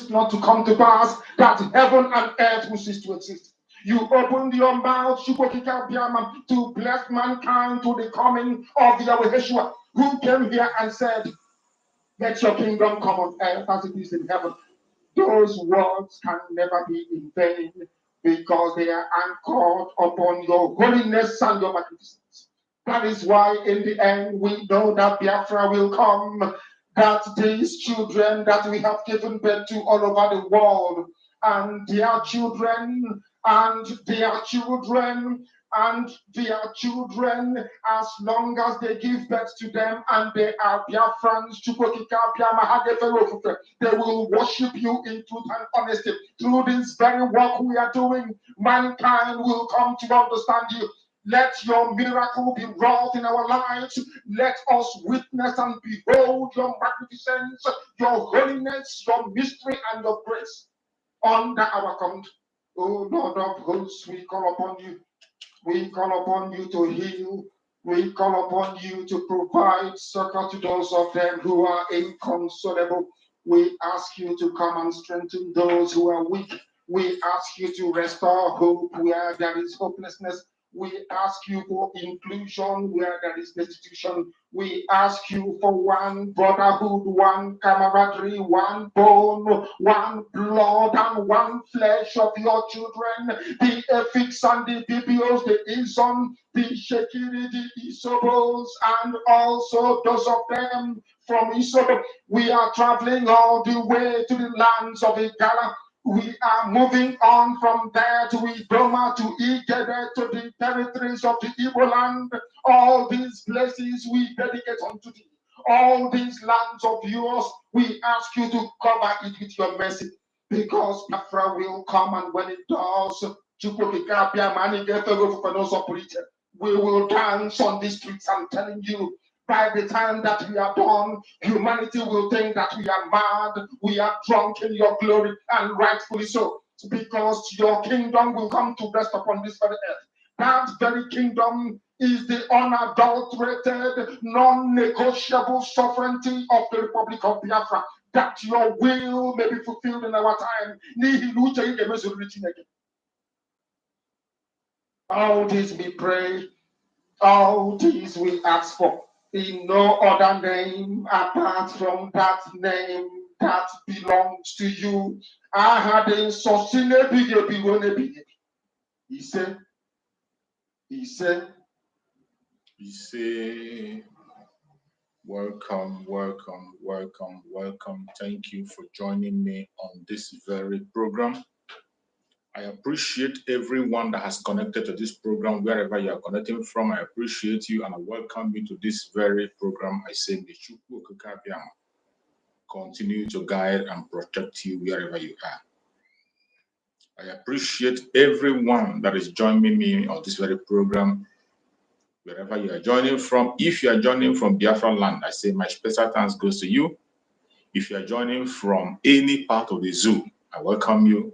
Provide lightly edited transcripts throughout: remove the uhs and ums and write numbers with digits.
Not to come to pass, that heaven and earth will cease to exist. You opened your mouth to bless mankind to the coming of Yahweh Yeshua, who came here and said, let your kingdom come on earth as it is in heaven. Those words can never be in vain because they are anchored upon your holiness and your magnificence. That is why in the end we know that Biafra will come, that these children that we have given birth to all over the world, and their children, and their children, and their children, as long as they give birth to them and they are Biafrans, they will worship you in truth and honesty. Through this very work we are doing, mankind will come to understand you. Let your miracle be wrought in our lives. Let us witness and behold your magnificence, your holiness, your mystery, and your grace under our command. Oh Lord of hosts, we call upon you. We call upon you to heal. We call upon you to provide succor to those of them who are inconsolable. We ask you to come and strengthen those who are weak. We ask you to restore hope where there is hopelessness. We ask you for inclusion where there is destitution. We ask you for one brotherhood, one camaraderie, one bone, one blood, and one flesh of your children. The Ephix and the Bibios, the Ison, the Shekiri, the Isobos, and also those of them from Isobo. We are traveling all the way to the lands of Igala. We are moving on from there to Idoma, to Igede, to the territories of the Igbo land. All these places we dedicate unto thee. All these lands of yours, we ask you to cover it with your mercy. Because Biafra will come, and when it does, we will dance on the streets. I'm telling you, By the time that we are done, humanity will think that we are mad, we are drunk in your glory, and rightfully so, because your kingdom will come to rest upon this very earth. That very kingdom is the unadulterated, non-negotiable sovereignty of the Republic of Biafra, that your will may be fulfilled in our time. All this we pray, all this we ask for, in no other name apart from that name that belongs to you. I had a He said, welcome. Thank you for joining me on this very program. I appreciate everyone that has connected to this program, wherever you are connecting from. I appreciate you and I welcome you to this very program. I say, continue to guide and protect you wherever you are. I appreciate everyone that is joining me on this very program, wherever you are joining from. If you are joining from Biafra land, I say my special thanks goes to you. If you are joining from any part of the zoo, I welcome you.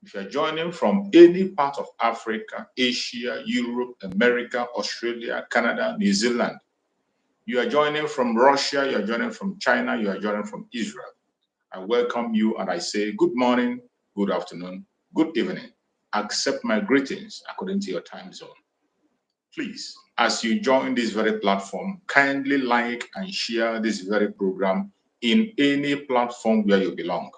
If you are joining from any part of Africa, Asia, Europe, America, Australia, Canada, New Zealand, you are joining from Russia, you are joining from China, you are joining from Israel, I welcome you and I say good morning, good afternoon, good evening. Accept my greetings according to your time zone. Please, as you join this very platform, kindly like and share this very program in any platform where you belong.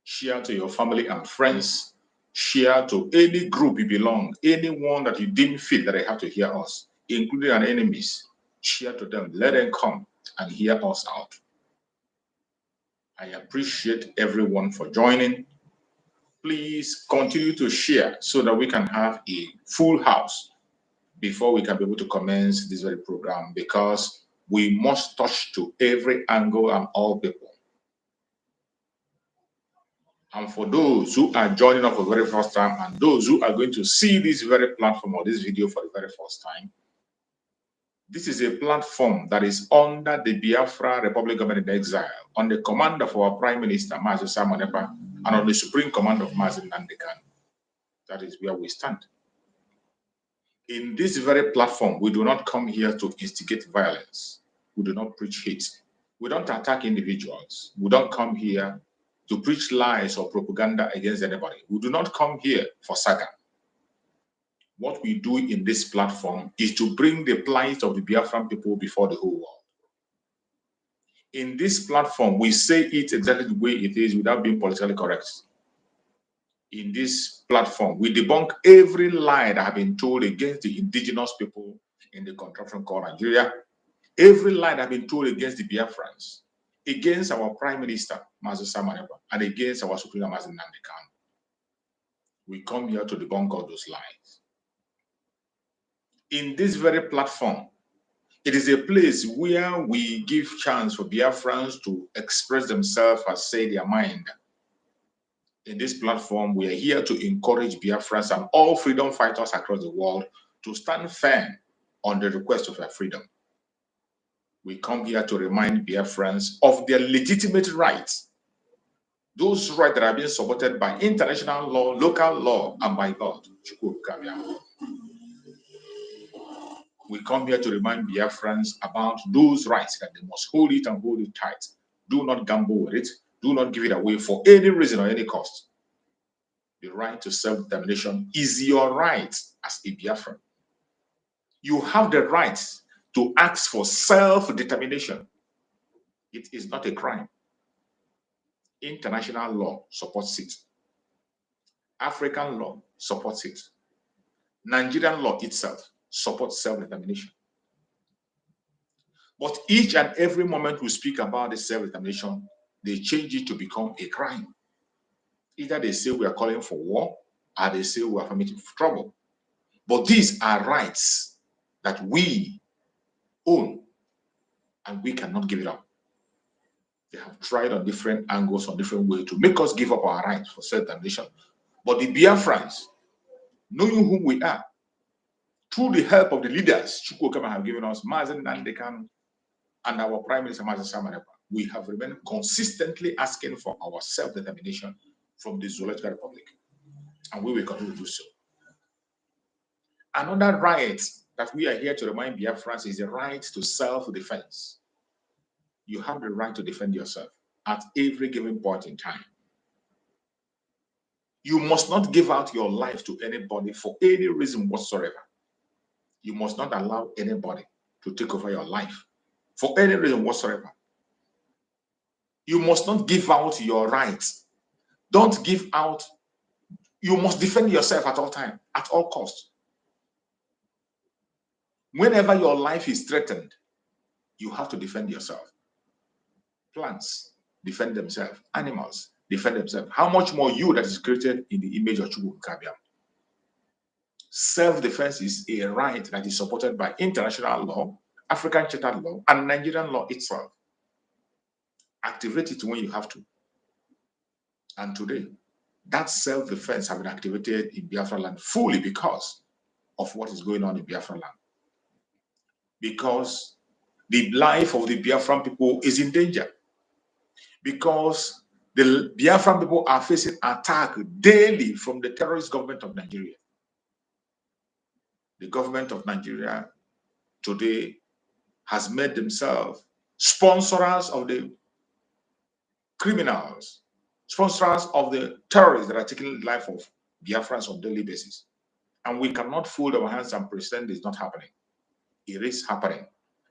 Share to your family and friends. Share to any group you belong, anyone that you deem fit that they have to hear us, including our enemies. Share to them. Let them come and hear us out. I appreciate everyone for joining. Please continue to share so that we can have a full house before we can be able to commence this very program, because we must touch to every angle and all people. And for those who are joining us for the very first time and those who are going to see this very platform or this video for the very first time, this is a platform that is under the Biafra Republic Government in Exile, on the command of our Prime Minister, Mazi Samonepa, and on the Supreme Command of Mazi Nandekan. That is where we stand. In this very platform, we do not come here to instigate violence. We do not preach hate. We don't attack individuals. We don't come here to preach lies or propaganda against anybody. We do not come here for saga. What we do in this platform is to bring the plight of the Biafran people before the whole world. In this platform, we say it exactly the way it is without being politically correct. In this platform, we debunk every lie that has been told against the indigenous people in the contraption called Nigeria, every lie that has been told against the Biafrans, against our Prime Minister, Mazi Samonepa, and against our Supreme Mazi Nandekan. We come here to debunk all those lies. In this very platform, it is a place where we give chance for Biafrans to express themselves and say their mind. In this platform, we are here to encourage Biafrans and all freedom fighters across the world to stand firm on the request of their freedom. We come here to remind Biafrans of their legitimate rights, those rights that are being supported by international law, local law, and by God. We come here to remind Biafrans about those rights, that they must hold it and hold it tight. Do not gamble with it. Do not give it away for any reason or any cost. The right to self-determination is your right as a Biafran. You have the right to ask for self-determination. It is not a crime. International law supports it. African law supports it. Nigerian law itself supports self-determination. But each and every moment we speak about the self-determination, they change it to become a crime. Either they say we are calling for war, or they say we are permitting trouble. But these are rights that we own, and we cannot give it up. They have tried on different angles, on different ways to make us give up our rights for self-determination. But the Biafrans, knowing who we are, through the help of the leaders Chukwukama have given us, Mazen Nandekan and our Prime Minister Mazen Samarepa, we have remained consistently asking for our self-determination from the Zoological Republic, and we will continue to do so. Another right that we are here to remind Biafrans is the right to self-defense. You have the right to defend yourself at every given point in time. You must not give out your life to anybody for any reason whatsoever. You must not allow anybody to take over your life for any reason whatsoever. You must not give out your rights. Don't give out. You must defend yourself at all times, at all costs. Whenever your life is threatened, you have to defend yourself. Plants defend themselves. Animals defend themselves. How much more you that is created in the image of Chukwu Kabiam? Self-defense is a right that is supported by international law, African charter law, and Nigerian law itself. Activate it when you have to. And today, that self-defense has been activated in Biafra land fully because of what is going on in Biafra land. Because the life of the Biafran people is in danger. Because the Biafran people are facing attack daily from the terrorist government of Nigeria. The government of Nigeria today has made themselves sponsors of the criminals, sponsors of the terrorists that are taking the life of Biafrans on a daily basis. And we cannot fold our hands and pretend it's not happening. It is happening.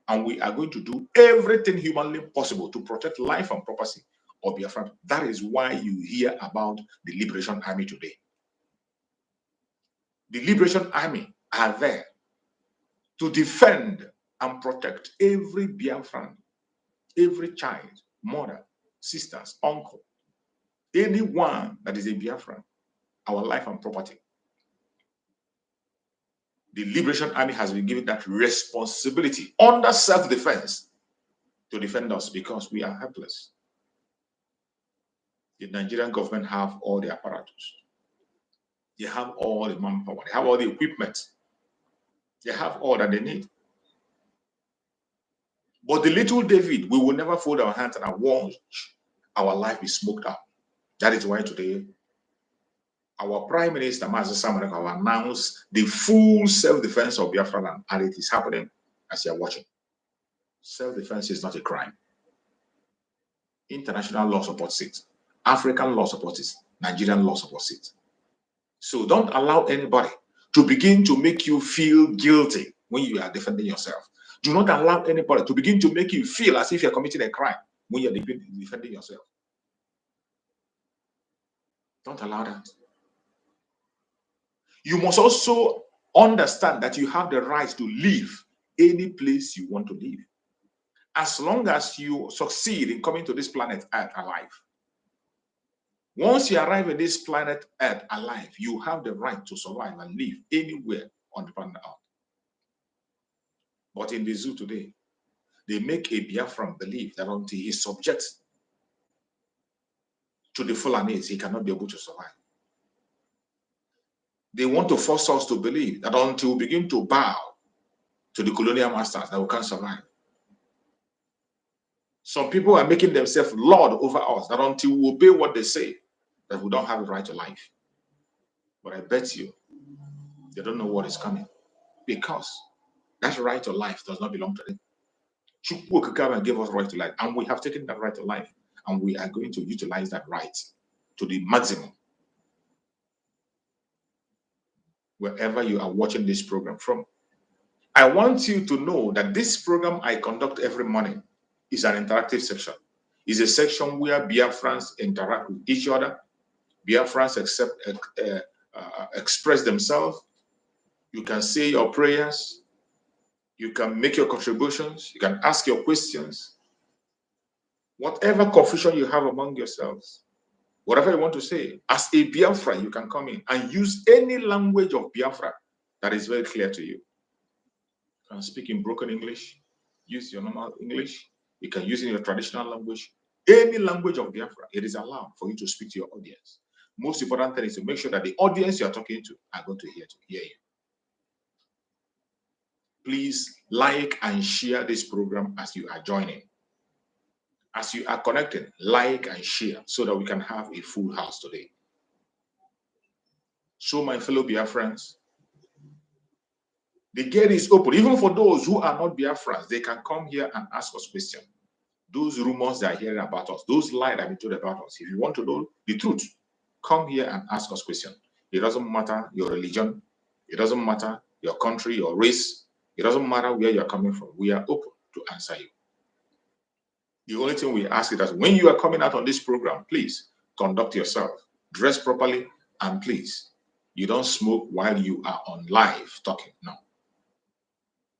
And we are going to do everything humanly possible to protect life and property of Biafran. That is why you hear about the Liberation Army today. The Liberation Army are there to defend and protect every Biafran, every child, mother, sisters, uncle, anyone that is a Biafran, our life and property. The Liberation Army has been given that responsibility under self-defense to defend us because we are helpless. The Nigerian government have all the apparatus. They have all the manpower. They have all the equipment. They have all that they need. But the little David, we will never fold our hands and watch our life be smoked out. That is why today, our Prime Minister, Mazen Samarepa, announced the full self-defense of Biafra land, and it is happening as you are watching. Self-defense is not a crime. International law supports it. African law supports it. Nigerian law supports it. So don't allow anybody to begin to make you feel guilty when you are defending yourself. Do not allow anybody to begin to make you feel as if you're committing a crime when you're defending yourself. Don't allow that. You must also understand that you have the right to live any place you want to live. As long as you succeed in coming to this planet Earth alive. Once you arrive at this planet Earth alive, you have the right to survive and live anywhere on the planet Earth. But in the zoo today, they make a Biafran believe that until he is subject to the Fulanese, he cannot be able to survive. They want to force us to believe that until we begin to bow to the colonial masters, that we can't survive. Some people are making themselves lord over us, that until we obey what they say, that we don't have a right to life. But I bet you, they don't know what is coming. Because that right to life does not belong to them. Chukwu gave us right to life, and we have taken that right to life, and we are going to utilize that right to the maximum. Wherever you are watching this program from, I want you to know that this program I conduct every morning is an interactive section. It's a section where Biafrans interact with each other. Biafrans express themselves. You can say your prayers. You can make your contributions. You can ask your questions. Whatever confusion you have among yourselves, whatever you want to say, as a Biafra, you can come in and use any language of Biafra that is very clear to you. You can speak in broken English, use your normal English. You can use in your traditional language. Any language of Biafra, it is allowed for you to speak to your audience. Most important thing is to make sure that the audience you are talking to are going to hear you. please like and share this program as you are joining. As you are connecting, like and share so that we can have a full house today. So, my fellow Biafrans, the gate is open. Even for those who are not Biafrans, they can come here and ask us questions. Those rumors they are hearing about us, those lies that have been told about us, if you want to know the truth, come here and ask us questions. It doesn't matter your religion. It doesn't matter your country, your race. It doesn't matter where you're coming from. We are open to answer you. The only thing we ask is that when you are coming out on this program, please conduct yourself, dress properly, and please, you don't smoke while you are on live talking. No.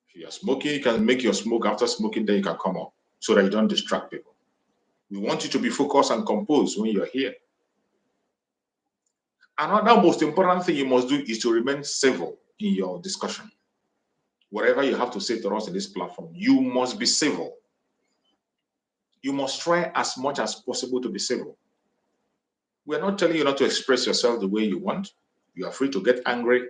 If you are smoking, you can make your smoke. After smoking, then you can come up so that you don't distract people. We want you to be focused and composed when you're here. Another most important thing you must do is to remain civil in your discussion. Whatever you have to say to us in this platform, you must be civil. You must try as much as possible to be civil. We're not telling you not to express yourself the way you want. You are free to get angry.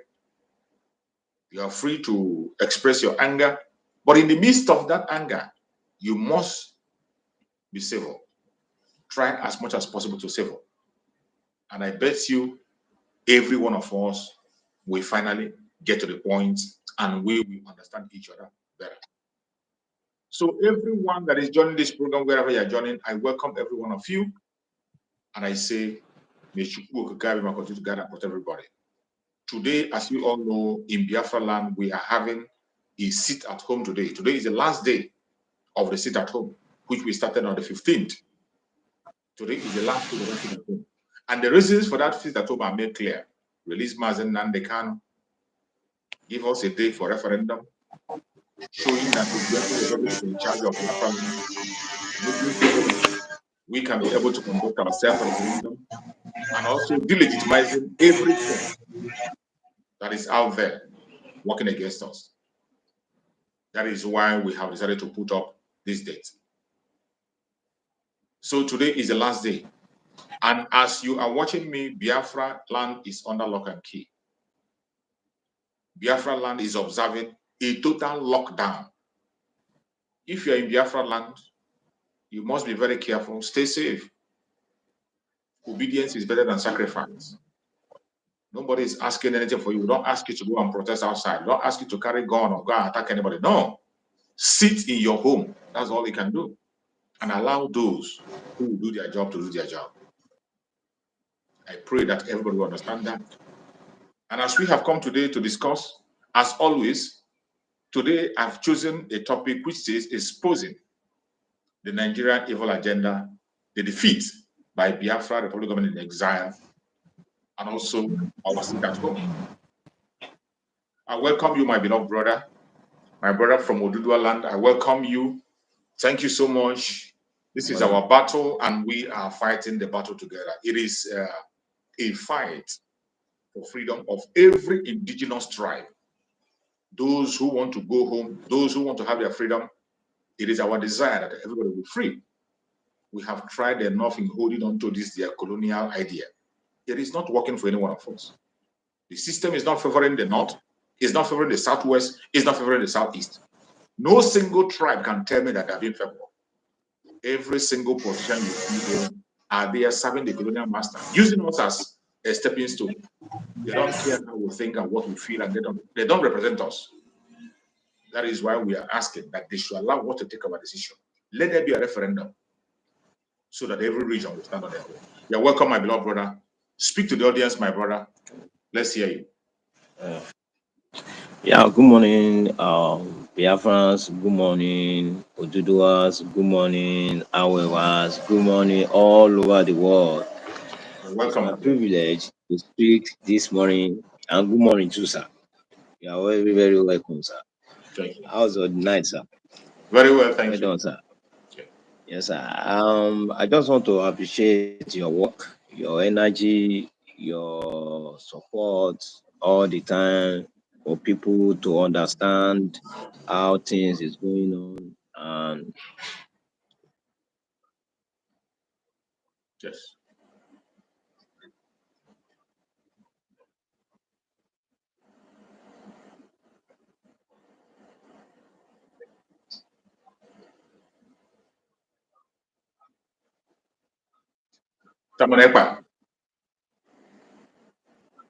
You are free to express your anger. But in the midst of that anger, you must be civil. Try as much as possible to civil. And I bet you every one of us will finally get to the point and we will understand each other better. So everyone that is joining this program, wherever you are joining, I welcome every one of you. And I say, may Chukwu continue to guide and protect everybody. Today, as you all know, in Biafra land, we are having a sit at home today. Today is the last day of the sit at home, which we started on the 15th. Today is the last day of the sit at home. And the reasons for that sit at home are made clear. Release Mazen Nandekan, give us a day for referendum, showing that the Biafra Republic is in charge of Biafra land, making sure that we can be able to conduct our self-referendum, and also delegitimizing everything that is out there working against us. That is why we have decided to put up this date. So today is the last day. And as you are watching me, Biafra land is under lock and key. Biafra land is observing a total lockdown. If you're in Biafra land, you must be very careful. Stay safe. Obedience is better than sacrifice. Nobody is asking anything for you. We don't ask you to go and protest outside. We don't ask you to carry a gun or go and attack anybody. No. Sit in your home. That's all you can do. And allow those who will do their job to do their job. I pray that everybody will understand that. And as we have come today to discuss, as always, today I've chosen a topic which says exposing the Nigerian evil agenda, the defeat by Biafra Republic Government in exile, and also our sit at home. I welcome you, my beloved brother, my brother from Oduduwa land. I welcome you. Thank you so much. This is our battle, and we are fighting the battle together. It is a fight for freedom of every indigenous tribe. Those who want to go home, those who want to have their freedom, it is our desire that everybody will be free. We have tried enough in holding on to this their colonial idea. It is not working for any one of us. The system is not favoring the North, it's not favoring the Southwest, it's not favoring the Southeast. No single tribe can tell me that they're being favored. Every single position you see here are there serving the colonial master, using us as a stepping stone. They don't care how we think and what we feel, and they don't represent us. That is why we are asking that they should allow us to take our decision. Let there be a referendum so that every region will stand on their own. You're welcome, my beloved brother. Speak to the audience, my brother. Let's hear you. Yeah, good morning, Biafrans. Good morning, Oduduwas. Good morning, Awewas. Good morning, all over the world. You're It's welcome. my privilege to speak this morning, and good morning too, sir. You are very, very welcome, sir. Thank you. How's your night, sir? Very well, thank Well you. done, sir. Okay. Yes, sir. I just want to appreciate your work, your energy, your support all the time for people to understand how things is going on. And Yes.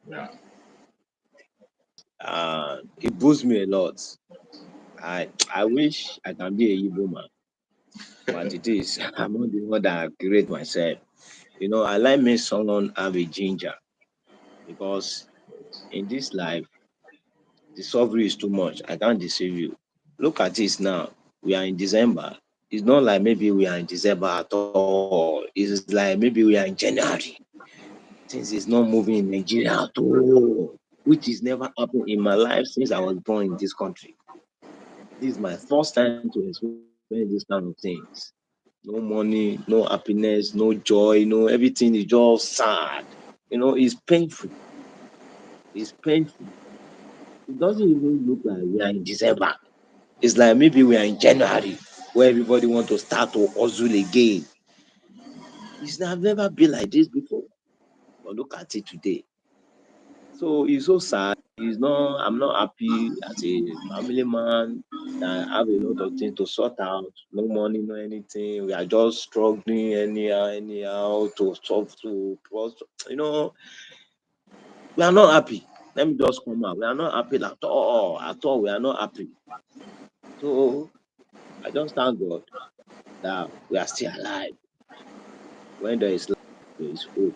Yeah. It boosts me a lot. I wish I can be a Igbo man, but it is I'm not the one that create myself. You know, I like me someone have a ginger because in this life the suffering is too much. I can't deceive you. Look at this now. We are in December. It's not like maybe we are in December at all. It's like maybe we are in January. Things is not moving in Nigeria at all, which is never happened in my life since I was born in this country. This is my first time to experience this kind of things. No money, no happiness, no joy, no everything is just sad. You know, it's painful. It's painful. It doesn't even look like we are in December. It's like maybe we are in January where everybody want to start to hustle again. It's never been like this before. But look at it today. So it's so sad. It's not I'm not happy as a family man that I have a lot of things to sort out. No money, no anything. We are just struggling anyhow to solve you know, we are not happy. Let me just come out. We are not happy at all. At all, we are not happy. So I just thank God that we are still alive. When there is life, there is hope.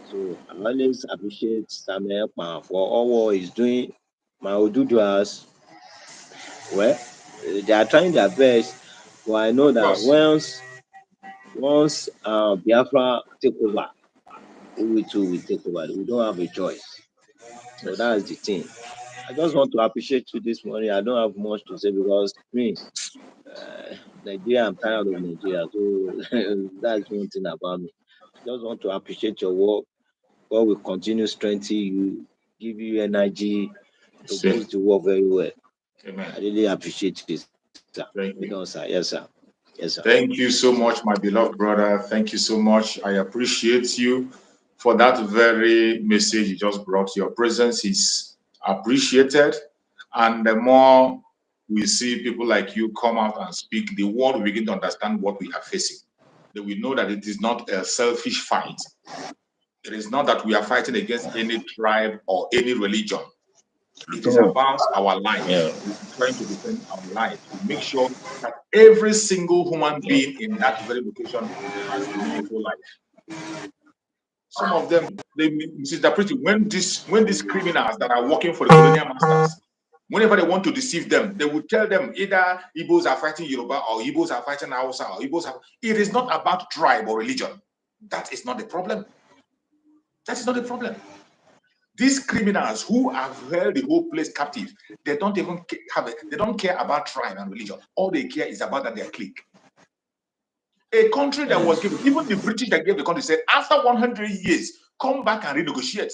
So I always appreciate Samuel Ekpa for all what he's doing. My Oduduas, well, they are trying their best, but I know Of that course. once Biafra take over, we too will take over. We don't have a choice. So Yes. that's the thing. I just want to appreciate you this morning. I don't have much to say because me, uh, Nigeria, I'm tired of Nigeria. So that's one thing about me. Just want to appreciate your work. God will continue strengthening you, give you energy to Same. boost the work very well. I Amen. really appreciate it, sir. We Thank don't, you. sir. Yes, sir. Yes, sir. Thank you so much, my beloved brother. Thank you so much. I appreciate you for that very message you just brought. Your presence is appreciated. And the more we see people like you come out and speak, the world will begin to understand what we are facing. They will know that it is not a selfish fight. It is not that we are fighting against any tribe or any religion. It is So, about our life. yeah, We are trying to defend our life to make sure that every single human yeah, being in that very location has a meaningful life. Some of them they misinterpret it when these criminals that are working for the colonial masters, whenever they want to deceive them, they will tell them either Igbos are fighting Yoruba or Igbos are fighting Hausa or Igbos are. It is not about tribe or religion. That is not the problem. That is not the problem. These criminals who have held the whole place captive, they don't even they don't care about tribe and religion. All they care is about that their clique. A country that was given, even the British that gave the country said, after 100 years, come back and renegotiate.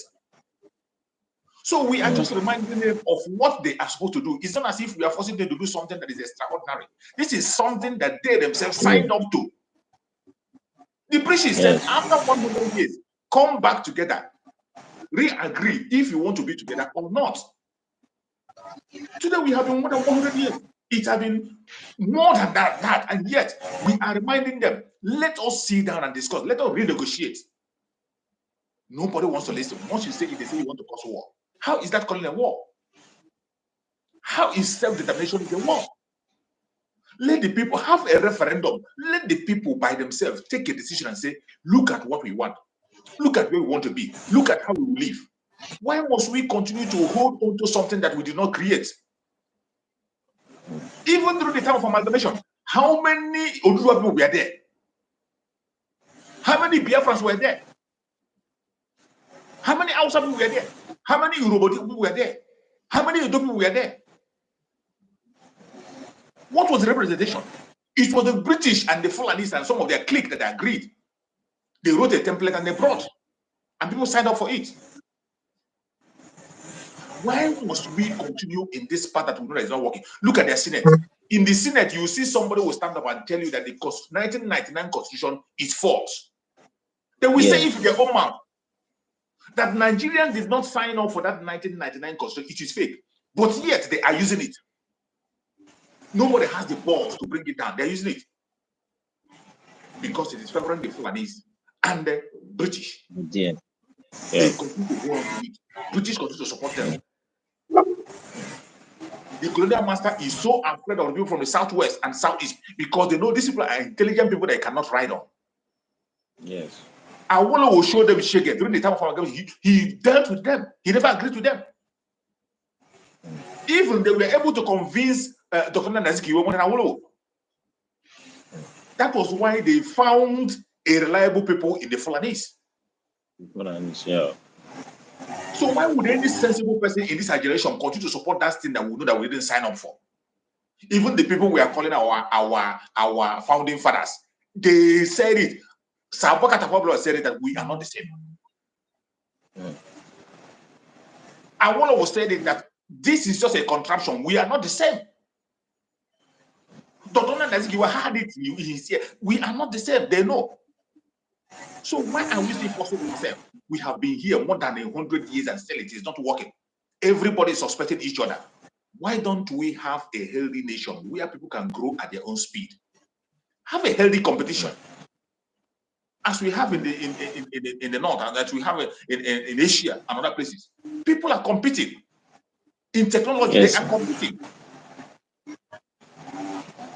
So we are just reminding them of what they are supposed to do. It's not as if we are forcing them to do something that is extraordinary. This is something that they themselves signed up to. The British said, yes, after 100 years, come back together, re-agree if you want to be together or not. Today we have been more than 100 years. It has been more than that, and yet we are reminding them, let us sit down and discuss. Let us renegotiate. Nobody wants to listen. Once you say it, they say you want to cause war. How is that calling a war? How is self-determination a war? Let the people have a referendum. Let the people by themselves take a decision and say, look at what we want. Look at where we want to be. Look at how we will live. Why must we continue to hold on to something that we did not create? Even through the time of amalgamation, how many Oduduwa people were there? How many Biafrans were there? How many Hausa people were there? How many Yoruba people were there? How many Edo people were there? What was the representation? It was the British and the Fulanis and some of their clique that agreed. They wrote a template and they brought, and people signed up for it. Why must we continue in this path that we know that is not working? Look at their Senate. In the Senate, you see somebody will stand up and tell you that the 1999 Constitution is false. They will say yes, if their own mouth that Nigerians did not sign up for that 1999 Constitution, it is fake. But yet they are using it. Nobody has the balls to bring it down. They're using it because it is favoring the Fulanis and the British. Yeah. They continue to go on to it. British continue to support them. The colonial master is so afraid of people from the southwest and southeast because they know these people are intelligent people they cannot ride on. Yes. Awolowo will show them Shege during the time of our he dealt with them. He never agreed with them. Even they were able to convince Dr. Naziki more than Awolowo. That was why they found a reliable people in the Fulanese. Yeah. So why would any sensible person in this generation continue to support that thing that we know that we didn't sign up for? Even the people we are calling our founding fathers, they said it. Saboka Tapablo said it that we are not the same. Awolowo was saying that this is just a contraption. We are not the same. Dr. Naziki had it. He's here. We are not the same. They know. So why are we still forcing ourselves? We have been here more than 100 years and still it is not working. Everybody is suspecting each other. Why don't we have a healthy nation where people can grow at their own speed? Have a healthy competition, as we have in the north, and that we have in Asia and other places. People are competing in technology. Yes. They are competing.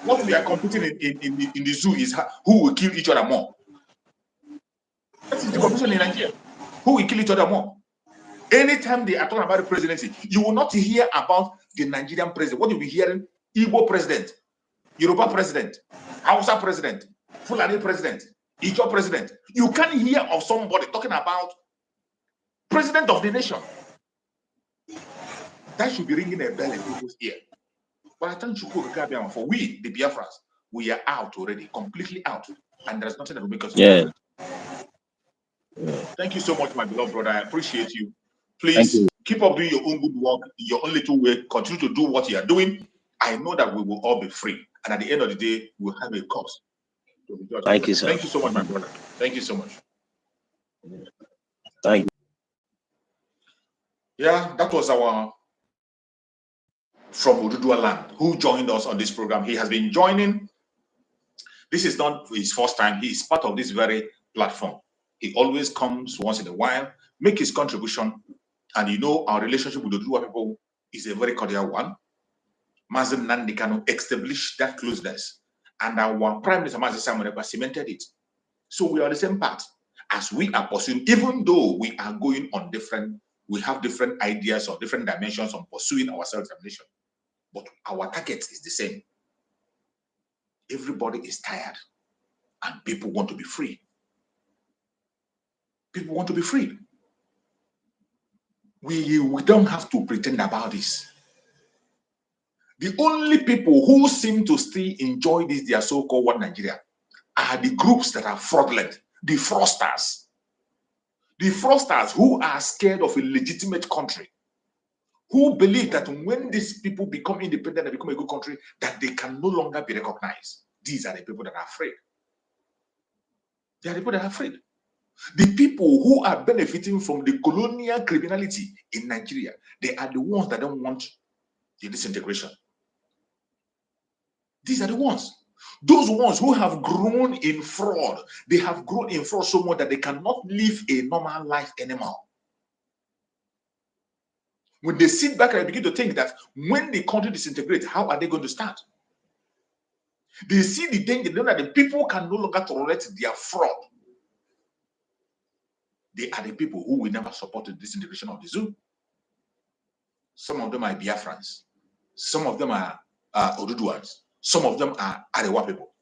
What we are competing in the zoo is who will kill each other more. That is the competition in Nigeria. Who will kill each other more? Anytime they are talking about the presidency, you will not hear about the Nigerian president. What you'll be hearing: Igbo president, Yoruba president, Hausa president, Fulani president, Ijo president. You can't hear of somebody talking about president of the nation. That should be ringing a bell in people's ear. But I thank you for we, the Biafrans, we are out already, completely out. And there's nothing that will make us different. Thank you so much, my beloved brother. I appreciate you. Please keep up doing your own good work in your own little way. Continue to do what you are doing. I know that we will all be free. And at the end of the day, we'll have a cause. Thank you, sir. Thank you so much, my brother. Thank you so much. Thank you. Yeah, that was our from Ududua land who joined us on this program. He has been joining. This is not his first time. He is part of this very platform. He always comes once in a while, make his contribution. And you know, our relationship with Ududua people is a very cordial one. Mazim Nandikano established that closeness. And our Prime Minister Mazim Samuel cemented it. So we are the same path as we are pursuing, even though we are going on different, we have different ideas or different dimensions on pursuing our self-determination. But our target is the same. Everybody is tired and people want to be free. People want to be free. We don't have to pretend about this. The only people who seem to still enjoy this, their so-called one Nigeria, are the groups that are fraudulent, the fraudsters. The fraudsters who are scared of a legitimate country, who believe that when these people become independent and become a good country, that they can no longer be recognized. These are the people that are afraid. They are the people that are afraid. The people who are benefiting from the colonial criminality in Nigeria, they are the ones that don't want the disintegration. These are the ones. Those ones who have grown in fraud, they have grown in fraud so much that they cannot live a normal life anymore. When they sit back and begin to think that when the country disintegrates, how are they going to start? They see the danger, they know that the people can no longer tolerate their fraud. They are the people who will never support the disintegration of the zoo. Some of them are Biafrans. Some of them are Oduduans. Some of them are Arewa people.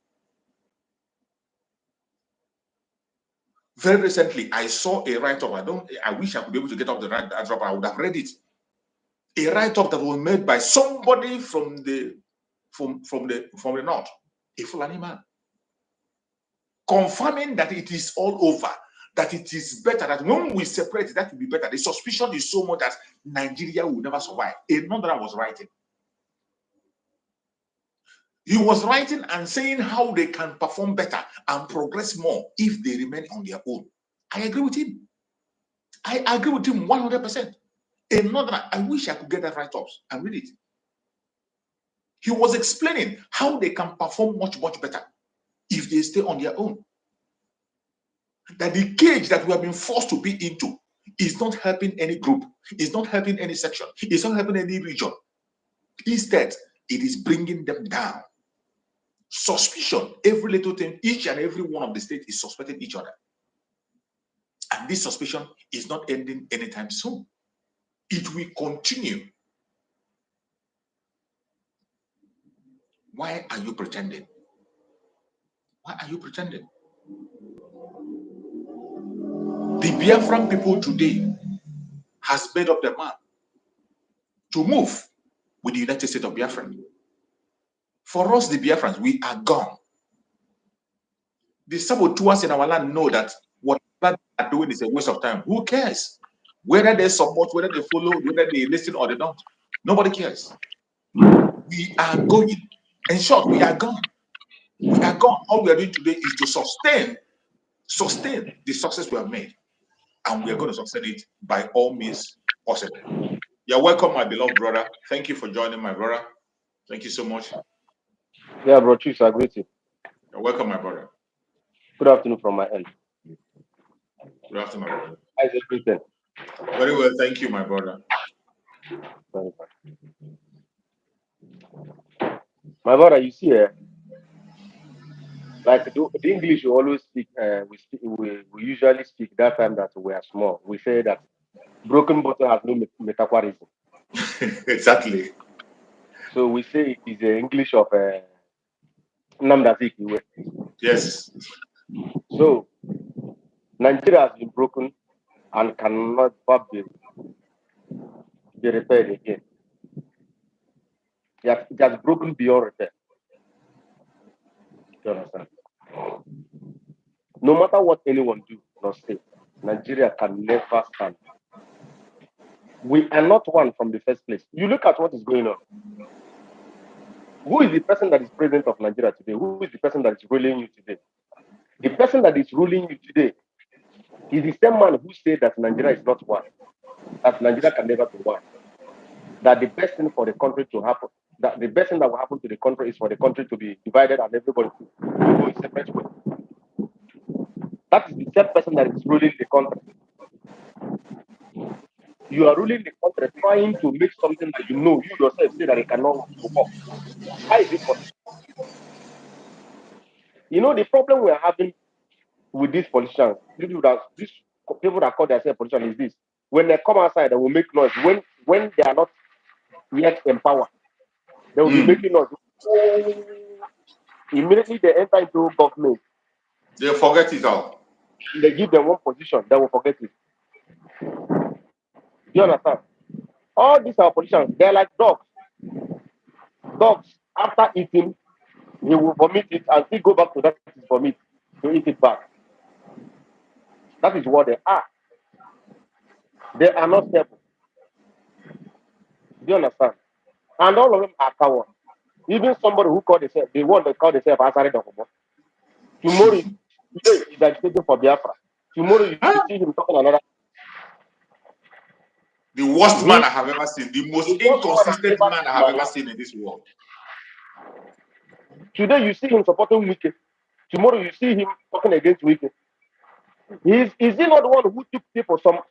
Very recently, I saw a write-up. I wish I could be able to get up the write-up. I would have read it. A write-up that was made by somebody from the north, a Fulani man, confirming that it is all over, that it is better, that when we separate, that will be better. The suspicion is so much that Nigeria will never survive. Another was writing. He was writing and saying how they can perform better and progress more if they remain on their own. I agree with him. I agree with him 100%. Another, I wish I could get that write-ups and read it. He was explaining how they can perform much, much better if they stay on their own. that the cage that we have been forced to be into is not helping any group, is not helping any section, it's not helping any region. Instead, it is bringing them down. Suspicion, every little thing, each and every one of the states is suspecting each other. And this suspicion is not ending anytime soon. It will continue. Why are you pretending? Why are you pretending? The Biafran people today has made up their mind to move with the United States of Biafra. For us, the Biafrans, we are gone. The saboteurs in our land know that what they are doing is a waste of time. Who cares? Whether they support, whether they follow, whether they listen or they don't. Nobody cares. We are going. In short, we are gone. We are gone. All we are doing today is to sustain the success we have made. And we are going to sustain it by all means possible. You're welcome, my beloved brother. Thank you for joining, my brother. Thank you so much. Yeah, bro, Chiefs, I greet you. You're welcome, my brother. Good afternoon from my end. Good afternoon, my brother. How's everything? Very well, thank you, my brother. Very fine. My brother, you see, like the English we always speak, we usually speak that time that we are small. We say that broken bottle has no metaphoricism. Exactly. So we say it is the English of Namdazik. Yes. So Nigeria has been broken and cannot be repaired again. It has broken beyond repair. You understand? No matter what anyone do or say, Nigeria can never stand. We are not one from the first place. You look at what is going on. Who is the person that is president of Nigeria today? Who is the person that is ruling you today? The person that is ruling you today is the same man who said that Nigeria is not one, that Nigeria can never be one, that the best thing for the country to happen, that the best thing that will happen to the country is for the country to be divided and everybody to go in separate way. That is the same person that is ruling the country. You are ruling the country trying to make something that you know, you yourself say that it cannot work. How is it possible? You know, the problem we are having with these politicians, these people that call themselves politicians is this. When they come outside, they will make noise. When they are not yet in power, they will be making noise. Immediately they enter into government. They forget it all. They give them one position, they will forget it. You understand? All these are politicians, they're like dogs. Dogs, after eating, he will vomit it and still go back to that his vomit to eat it back. That is what they are. They are not stable. Do you understand? And all of them are cowards. Even somebody who called themselves, the one that called themselves Asari Dokubo. Tomorrow, today is agitating for Biafra. Tomorrow, you see him talking another. The worst man I have ever seen, the most inconsistent man I have ever seen in this world. Today, you see him supporting Wike. Tomorrow, you see him talking against Wike. Is he not the one who took people, some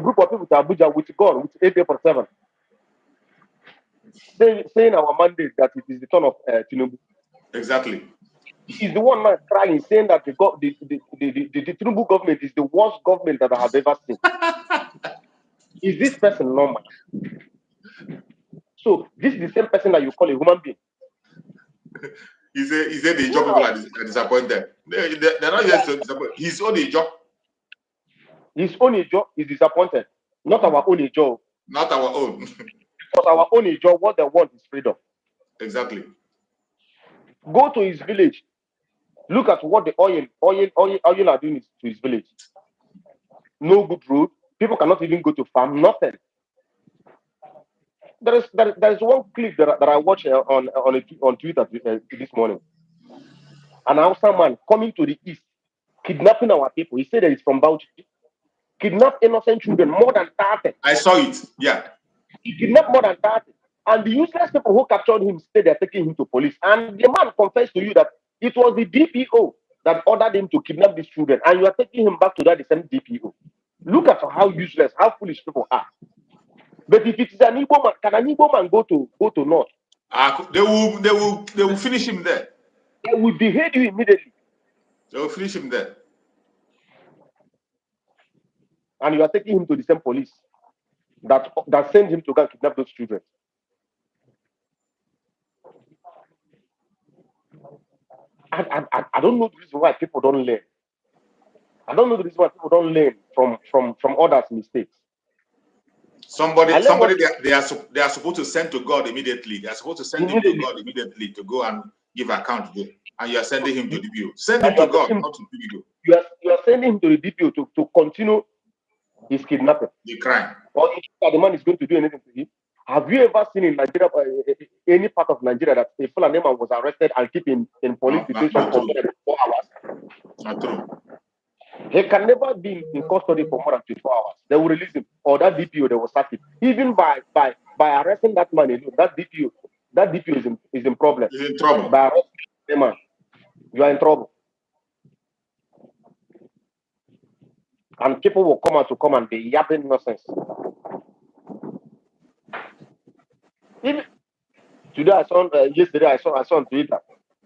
group of people to Abuja with gun, with AK-47, saying our mandate that it is the turn of Tinubu? Exactly. He's the one man crying, saying that the Tinubu government is the worst government that I have ever seen. Is this person normal? So this is the same person that you call a human being. He said the job people are disappointed. They're not yet disappointed. His own job. His own job is disappointed. Not our own job. Not our own. Because our own job, what they want is freedom. Exactly. Go to his village. Look at what the oil are doing to his village. No good road. People cannot even go to farm. Nothing. There is one clip that I watched on Twitter this morning. An Hausa man coming to the east, kidnapping our people. He said that he's from Bauchi. Kidnap innocent children, more than 30. I saw it. Yeah. He kidnapped more than 30. And the useless people who captured him said they're taking him to police. And the man confessed to you that it was the DPO that ordered him to kidnap these children, and you are taking him back to that the same DPO. Look at how useless, how foolish people are. But if it is an Igbo man, can an Igbo man go to North? They will finish him there. They will behead you immediately. They will finish him there. And you are taking him to the same police that sent him to go and kidnap those children. I don't know the reason why people don't learn. I don't know the reason why people don't learn from others' mistakes. Somebody they are supposed to send to God immediately. They are supposed to send him to God immediately to go and give account to, and you are sending him to the DPO. Send him to God, not to DPO. You are sending him to the DPO to continue his kidnapping. The crime. Or if the man is going to do anything to him. Have you ever seen in Nigeria, any part of Nigeria, that a Fulani man was arrested and kept in police detention for more than 4 hours? Not true. He can never be in custody for more than 24 hours. They will release him, or that DPO they will sack him. Even by arresting that man alone, that DPO is in problem. He's in trouble. By arresting the man, you are in trouble. And people will come and be yapping nonsense. Even today, yesterday I saw on Twitter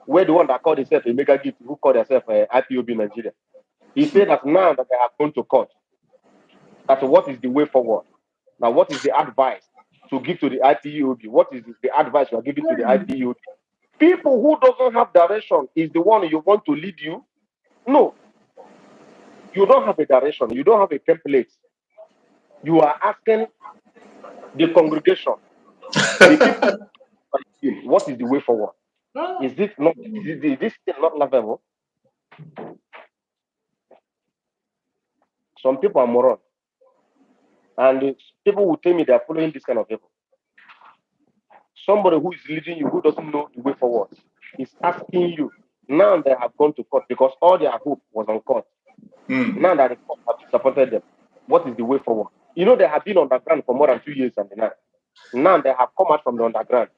where the one that called himself a mega gift, who called himself IPOB Nigeria. He said that now that they have gone to court, that what is the way forward? Now, what is the advice to give to the IPOB? What is the advice you are giving to the IPOB? People who doesn't have direction is the one you want to lead you? No. You don't have a direction. You don't have a template. You are asking the congregation, the people, what is the way forward? Is this still not lovable? Some people are morons. And people will tell me they are following this kind of people. Somebody who is leading you, who doesn't know the way forward, is asking you. Now they have gone to court because all their hope was on court. Now that the court has disappointed them, what is the way forward? You know, they have been underground for more than 2 years and a half. Now they have come out from the underground.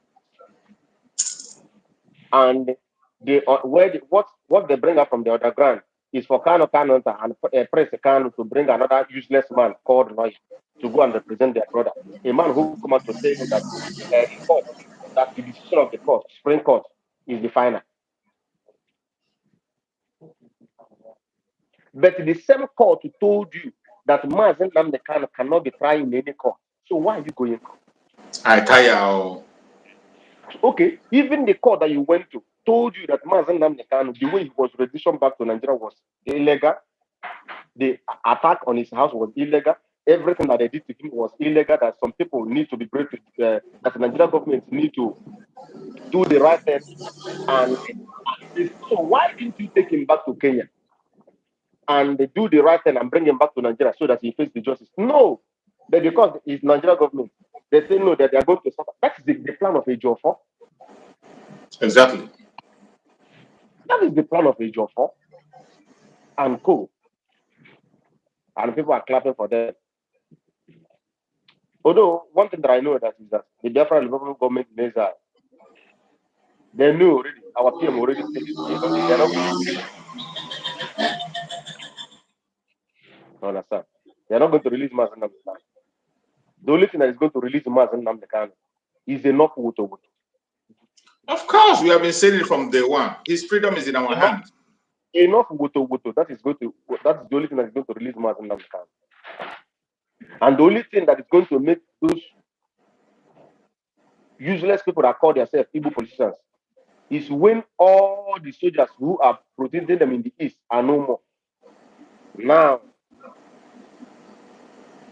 And what they bring out from the underground is for Kano and press Kano to bring another useless man called Roy to go and represent their brother. A man who come out to tell you that the decision of the court, Supreme Court, is the final. But the same court told you that Mazen Nnamdi Kanu cannot be tried in any court. So why are you going? I tire. Okay, even the court that you went to told you that Mazen Nnamdi Kanu, the way he was registered back to Nigeria was illegal. The attack on his house was illegal. Everything that they did to him was illegal. That some people need to be brave. That the Nigerian government need to do the right thing. And so why didn't you take him back to Kenya and do the right thing and bring him back to Nigeria so that he faces the justice? No, but because it's Nigerian government, they say no, that they are going to suffer. That's the plan of a Ejiofor. Exactly. That is the plan of Ejiofor and co. And people are clapping for them. Although one thing that I know is that the Biafra Republican government knows that they knew already. Our PM already said it. They're not. Understand? They're not going to release Mazen Nnamdi Kanu. The only thing that is going to release Mazen Nnamdi Kanu is enough Woto. Of course, we have been saying it from day one. His freedom is in our hands. Enough Woto. That is the only thing that is going to release Mazen Nnamdi Kanu. And the only thing that is going to make those useless people that call themselves Igbo politicians is when all the soldiers who are protecting them in the east are no more. Now,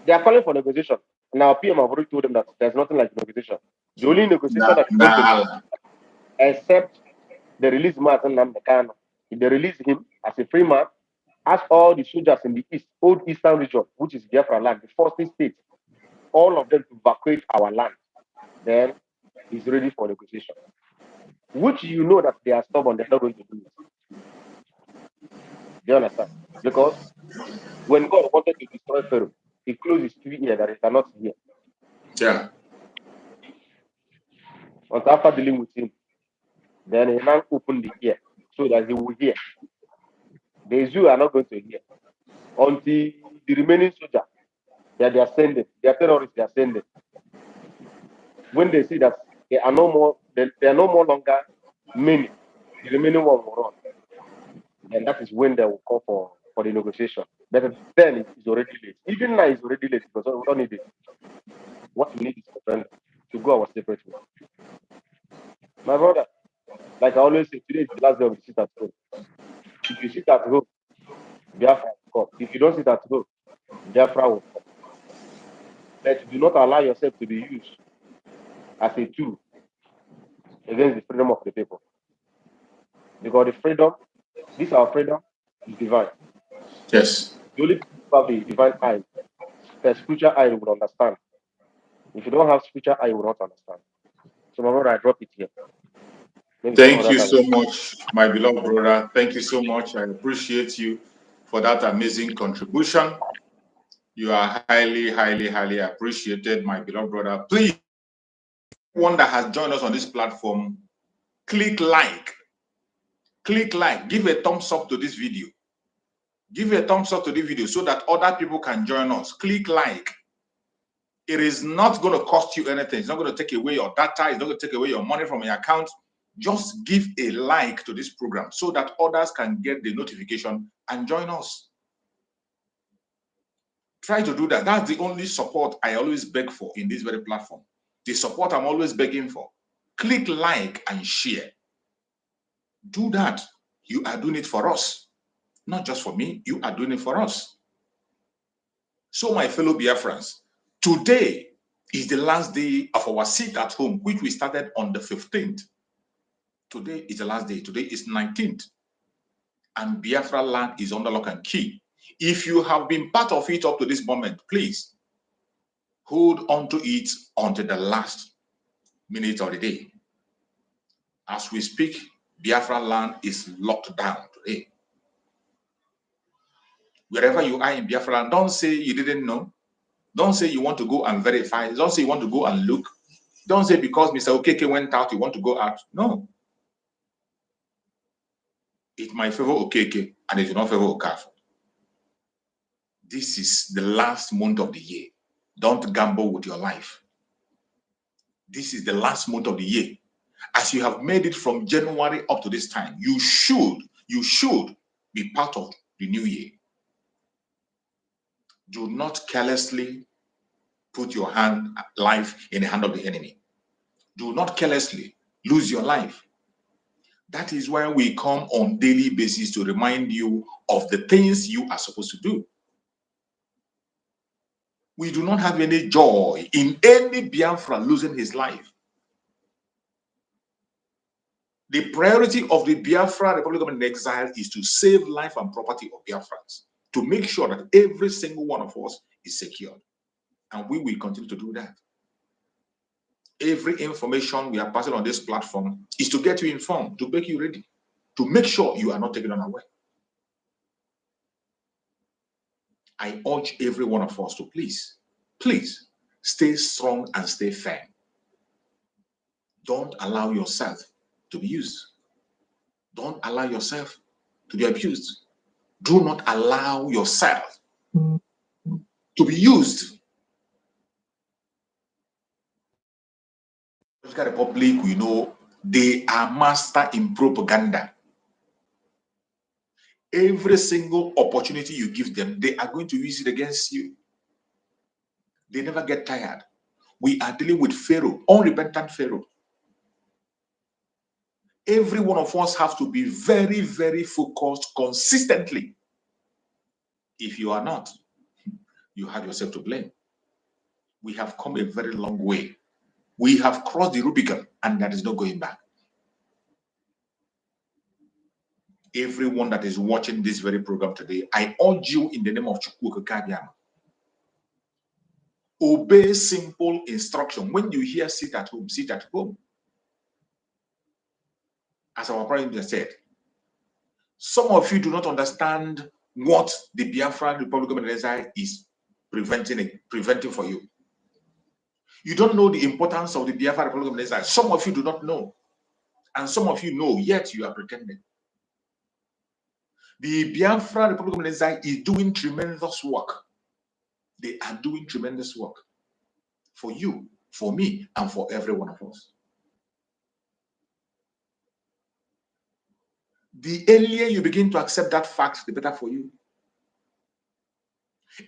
they are calling for negotiation. Now, PM have already told them that there's nothing like negotiation. The only negotiation that is going to except they release Mazen Nnamdi Kanu. If they release him as a free man, ask all the soldiers in the east, old eastern region, which is Biafra land, the 40 states, all of them to evacuate our land. Then he's ready for negotiation. Which you know that they are stubborn, they're not going to do it. Do you understand? Because when God wanted to destroy Pharaoh, he closed his 3 ears that he cannot hear. Yeah. Until after dealing with him, then he now opened the ear so that he will hear. The Jews are not going to hear until the remaining soldier that they are sending, they are terrorists, they are sending. When they see that they are no more, they are no more longer many, the remaining one will run. And that is when they will call for the negotiation. But then it's already late. Even now it's already late because we don't need it. What we need is referendum to go our separate way. My brother, like I always say, today is the last day of the sit at home. If you sit at home, Biafra will come. If you don't sit at home, Biafra will come. But do not allow yourself to be used as a tool against the freedom of the people. Because the freedom, this our freedom, is divine. Yes. The only people who have the divine eye, the spiritual eye will understand. If you don't have spiritual eye, you will not understand. So my brother, I drop it here. Maybe some Thank other you time. so much, my beloved brother. Thank you so much. I appreciate you for that amazing contribution. You are highly, highly, highly appreciated, my beloved brother. Please, one that has joined us on this platform, click like. Click like. Give a thumbs up to this video. Give a thumbs up to the video so that other people can join us. Click like. It is not going to cost you anything. It's not going to take away your data. It's not going to take away your money from your account. Just give a like to this program so that others can get the notification and join us. Try to do that. That's the only support I always beg for in this very platform. The support I'm always begging for. Click like and share. Do that. You are doing it for us. Not just for me. You are doing it for us. So, my fellow Biafrans, today is the last day of our sit at home, which we started on the 15th. Today is the last day. Today is 19th. And Biafra land is under lock and key. If you have been part of it up to this moment, please hold on to it until the last minute of the day. As we speak, Biafra land is locked down today. Wherever you are in Biafra land, don't say you didn't know. Don't say you want to go and verify. Don't say you want to go and look. Don't say because Mr. Okeke went out, you want to go out. No. It might favor Okeke and it will not favor Okafor. This is the last month of the year. Don't gamble with your life. This is the last month of the year. As you have made it from January up to this time, you should be part of the new year. Do not carelessly put your life in the hand of the enemy. Do not carelessly lose your life. That is why we come on daily basis to remind you of the things you are supposed to do. We do not have any joy in any Biafra losing his life. The priority of the Biafra Republic of Exile is to save life and property of Biafrans, to make sure that every single one of us is secured. And we will continue to do that. Every information we are passing on this platform is to get you informed, to make you ready, to make sure you are not taken unaware. I urge every one of us to please stay strong and stay firm. Don't allow yourself to be used. Don't allow yourself to be abused. Do not allow yourself to be used. The Republic, we know they are master in propaganda. Every single opportunity you give them, they are going to use it against you. They never get tired. We are dealing with Pharaoh, unrepentant Pharaoh. Every one of us have to be very, very focused consistently. If you are not, you have yourself to blame. We have come a very long way. We have crossed the Rubicon and there is no going back. Everyone that is watching this very program today, I urge you in the name of Chukwu Kabiama, obey simple instruction. When you hear sit at home, sit at home. As our president said, some of you do not understand what the Biafra Republic of Exile is preventing for you. You don't know the importance of the Biafra Republic of Exile. Some of you do not know. And some of you know, yet you are pretending. The Biafra Republic of Nigeria is doing tremendous work. They are doing tremendous work for you, for me, and for every one of us. The earlier you begin to accept that fact, the better for you.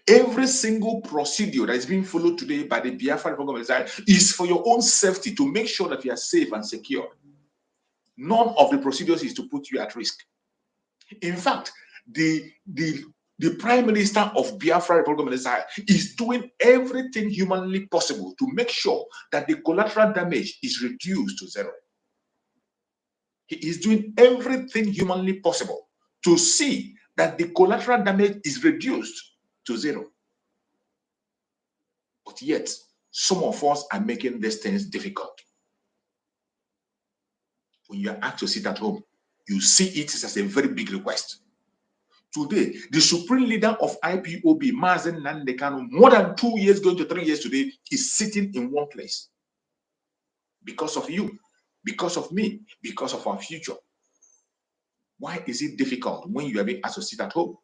Every single procedure that is being followed today by the Biafra Republic of Nigeria is for your own safety, to make sure that you are safe and secure. None of the procedures is to put you at risk. In fact, the Prime Minister of Biafra Republic of Nigeria is doing everything humanly possible to make sure that the collateral damage is reduced to zero. He is doing everything humanly possible to see that the collateral damage is reduced to zero. But yet, some of us are making these things difficult. When you are asked to sit at home, you see it as a very big request. Today, the supreme leader of IPOB, Mazen Nandekano, more than 2 years, going to 3 years today, is sitting in one place. Because of you, because of me, because of our future. Why is it difficult when you are being asked to sit at home?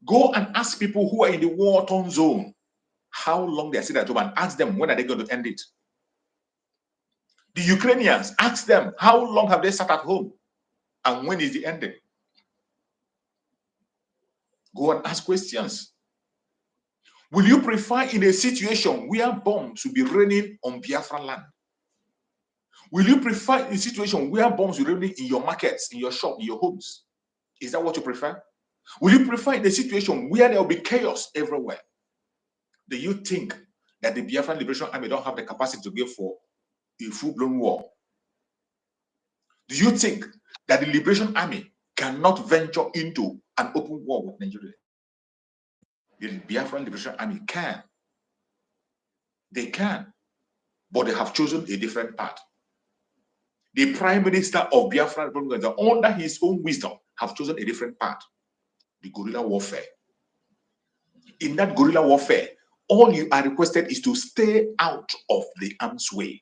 Go and ask people who are in the war-torn zone how long they are sitting at home, and ask them when are they going to end it. The Ukrainians, ask them how long have they sat at home and when is the ending. Go and ask questions. Will you prefer in a situation where bombs will be raining on Biafra land? Will you prefer in a situation where bombs will be raining in your markets, in your shop, in your homes? Is that what you prefer? Will you prefer in a situation where there will be chaos everywhere? Do you think that the Biafran Liberation Army don't have the capacity to go for a full-blown war? Do you think that the Liberation Army cannot venture into an open war with Nigeria? The Biafran Liberation Army can. They can, but they have chosen a different path. The Prime Minister of Biafra Republic, under his own wisdom, have chosen a different path: the guerrilla warfare. In that guerrilla warfare, all you are requested is to stay out of the arm's way.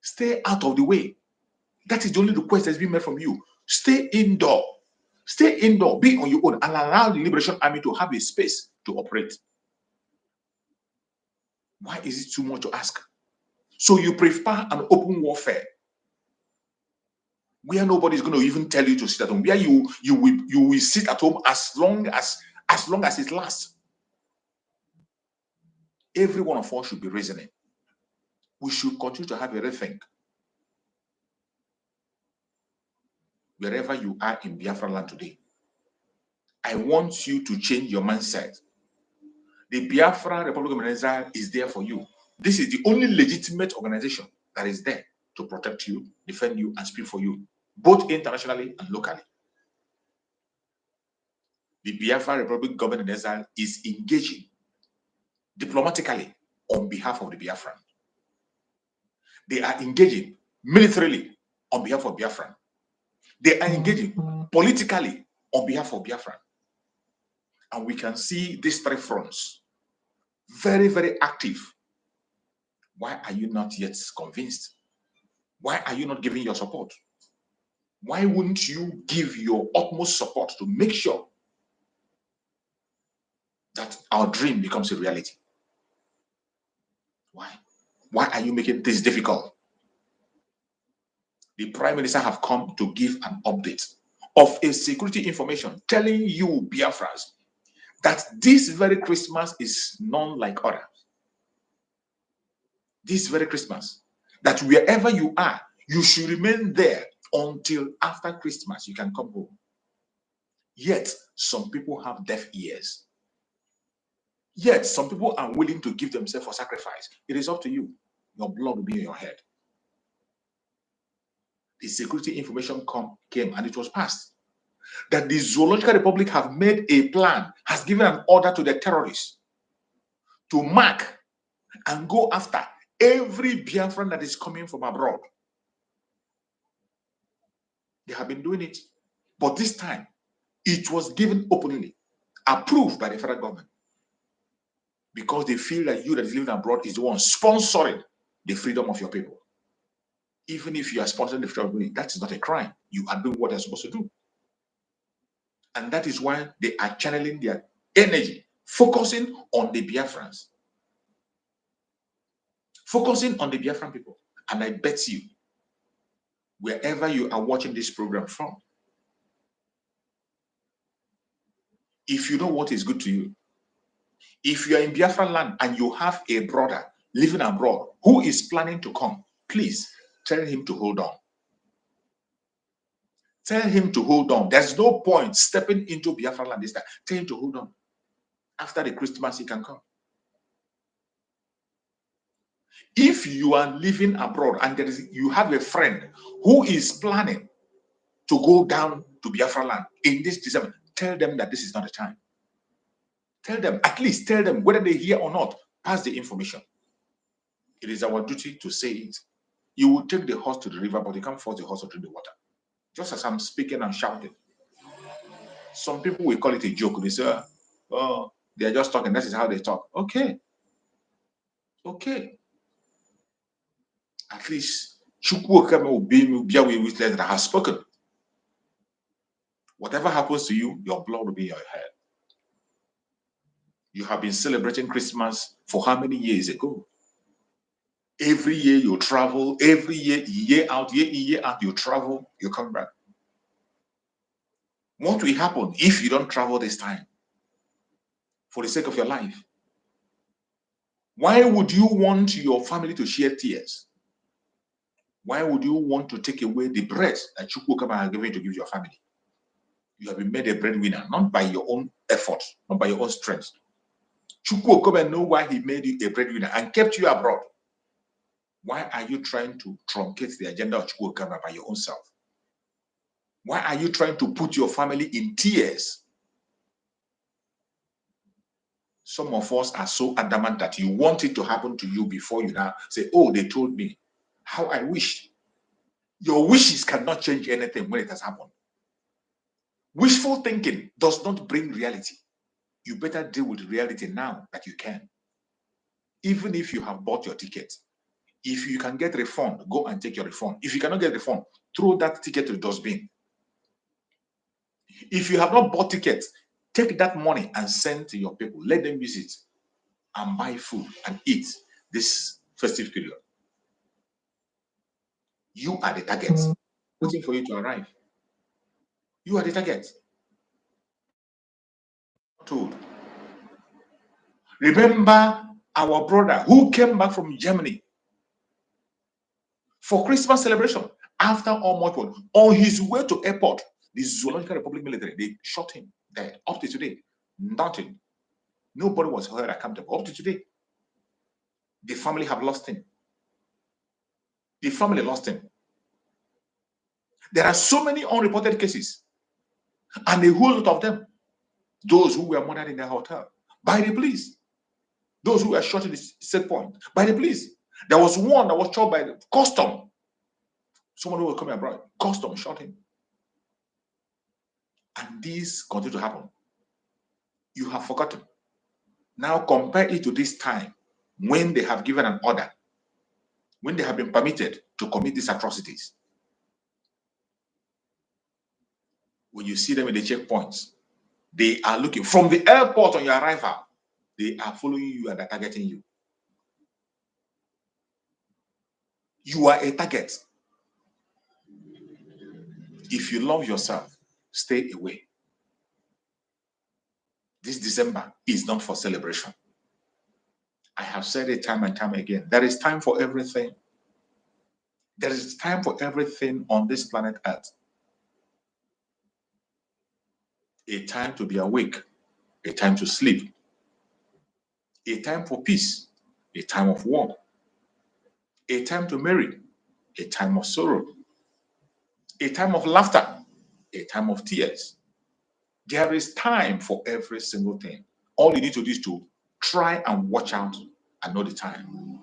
Stay out of the way. That is the only request that's been made from you. Stay indoor. Stay indoor. Be on your own and allow the Liberation Army to have a space to operate. Why is it too much to ask? So you prefer an open warfare where nobody's going to even tell you to sit at home, where you will sit at home as long as it lasts. Every one of us should be reasoning. We should continue to have a rethink. Wherever you are in Biafra land today, I want you to change your mindset. The Biafra Republic of Nigeria is there for you. This is the only legitimate organization that is there to protect you, defend you, and speak for you, both internationally and locally. The Biafra Republic government in Israel is engaging diplomatically on behalf of the Biafran. They are engaging militarily on behalf of Biafran. They are engaging politically on behalf of Biafran. And we can see these three fronts very, very active. Why are you not yet convinced? Why are you not giving your support? Why wouldn't you give your utmost support to make sure that our dream becomes a reality? Why? Why are you making this difficult? The Prime Minister have come to give an update of a security information telling you, Biafrans, that this very Christmas is none like others. This very Christmas, that wherever you are, you should remain there until after Christmas you can come home. Yet, some people have deaf ears. Yet, some people are willing to give themselves for sacrifice. It is up to you. Your blood will be in your head. The security information came and it was passed that the Zoological Republic have made a plan, has given an order to the terrorists to mark and go after every Biafran that is coming from abroad. They have been doing it, but this time it was given openly, approved by the federal government, because they feel that you that is living abroad is the one sponsoring the freedom of your people. Even if you are sponsoring the freedom, that is not a crime. You are doing what you're supposed to do. And that is why they are channeling their energy, focusing on the Biafrans. Focusing on the Biafran people. And I bet you, wherever you are watching this program from, if you know what is good to you, if you are in Biafran land and you have a brother living abroad who is planning to come, please tell him to hold on. Tell him to hold on. There's no point stepping into Biafran land this time. Tell him to hold on. After the Christmas, he can come. If you are living abroad and you have a friend who is planning to go down to Biafra land in this December, tell them that this is not the time. Tell them, at least tell them, whether they hear or not, pass the information. It is our duty to say it. You will take the horse to the river, but you can't force the horse to drink the water. Just as I'm speaking and shouting. Some people will call it a joke. They say, oh, they're just talking. That is how they talk. Okay. Okay. At least Chukwu will be a witness that has spoken. Whatever happens to you, your blood will be in your head. You have been celebrating Christmas for how many years ago? Every year you travel, every year out, year out, you travel, you come back. What will happen if you don't travel this time for the sake of your life? Why would you want your family to share tears? Why would you want to take away the bread that Chukwu has given to give your family? You have been made a breadwinner, not by your own effort, not by your own strength. Chukwu know why he made you a breadwinner and kept you abroad. Why are you trying to truncate the agenda of Chukwu by your own self? Why are you trying to put your family in tears? Some of us are so adamant that you want it to happen to you before you now say, oh, they told me. How I wish. Your wishes cannot change anything when it has happened. Wishful thinking does not bring reality. You better deal with reality now that you can. Even if you have bought your ticket, if you can get a refund, go and take your refund. If you cannot get a refund, throw that ticket to the dustbin. If you have not bought tickets, take that money and send to your people. Let them use it and buy food and eat this festive period. You are the target, waiting for you to arrive. You are the target. Told. Remember our brother who came back from Germany for Christmas celebration after almost on his way to airport. The Zoological Republic military, they shot him dead. Up to today, nothing. Nobody was held accountable. Up to today, the family have lost him. The family lost him. There are so many unreported cases, and a whole lot of them, those who were murdered in their hotel by the police, those who were shot in the set point by the police. There was one that was shot by the custom. Someone who was coming abroad, custom shot him. And these continue to happen. You have forgotten. Now compare it to this time when they have given an order, when they have been permitted to commit these atrocities. When you see them in the checkpoints, they are looking from the airport on your arrival. They are following you and they're targeting you. You are a target. If you love yourself, stay away. This December is not for celebration. I have said it time and time again. There is time for everything. There is time for everything on this planet Earth. A time to be awake, a time to sleep, a time for peace, a time of war, a time to marry, a time of sorrow, a time of laughter, a time of tears. There is time for every single thing. All you need to do is to try and watch out and know the time.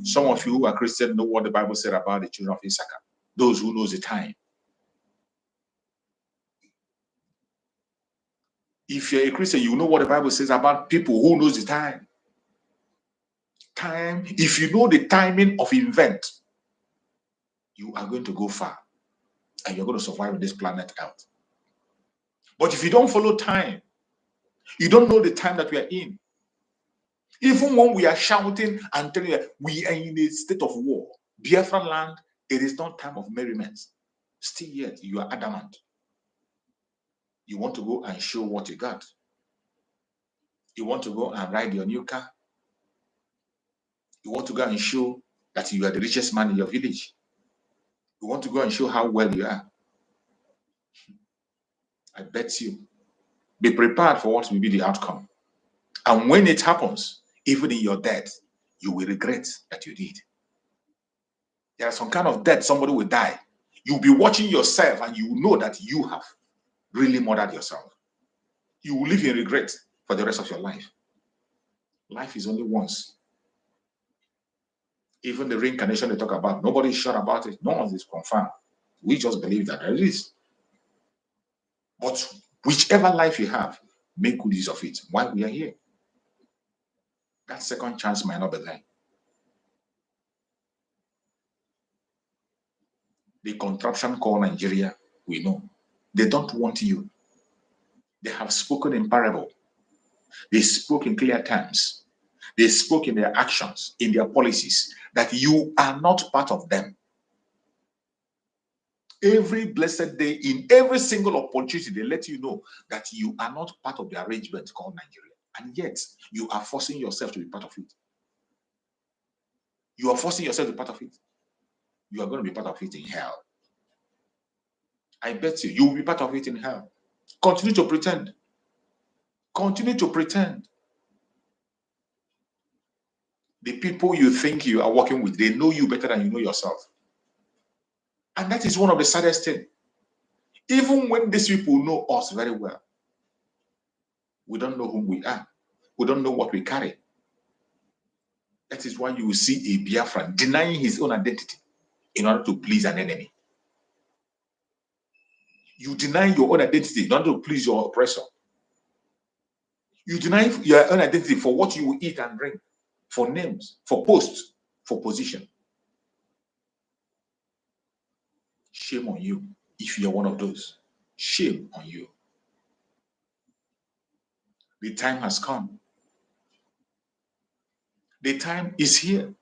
Some of you who are Christian know what the Bible said about the children of Issachar, those who knows the time. If you're a Christian, you know what the Bible says about people who knows the time. Time, if you know the timing of event, you are going to go far and you're going to survive on this planet Earth. But if you don't follow time, you don't know the time that we are in. Even when we are shouting and telling you we are in a state of war, Biafran land, it is not time of merriment. Still yet, you are adamant. You want to go and show what you got. You want to go and ride your new car. You want to go and show that you are the richest man in your village. You want to go and show how well you are. I bet you. Be prepared for what will be the outcome. And when it happens, even in your death, you will regret that you did. There are some kind of death somebody will die. You'll be watching yourself and you will know that you have really murdered yourself. You will live in regret for the rest of your life. Life is only once. Even the reincarnation they talk about, nobody is sure about it. No one is confirmed. We just believe that there is. But whichever life you have, make good use of it while we are here. That second chance might not be there. The contraption called Nigeria, we know. They don't want you. They have spoken in parable. They spoke in clear terms. They spoke in their actions, in their policies, that you are not part of them. Every blessed day, in every single opportunity, they let you know that you are not part of the arrangement called Nigeria. And yet, you are forcing yourself to be part of it. You are forcing yourself to be part of it. You are going to be part of it in hell. I bet you will be part of it in hell. Continue to pretend. Continue to pretend. The people you think you are working with, they know you better than you know yourself. And that is one of the saddest things. Even when these people know us very well, we don't know who we are. We don't know what we carry. That is why you will see a Biafran denying his own identity in order to please an enemy. You deny your own identity in order to please your oppressor. You deny your own identity for what you will eat and drink, for names, for posts, for position. Shame on you if you're one of those. Shame on you. The time has come. The time is here.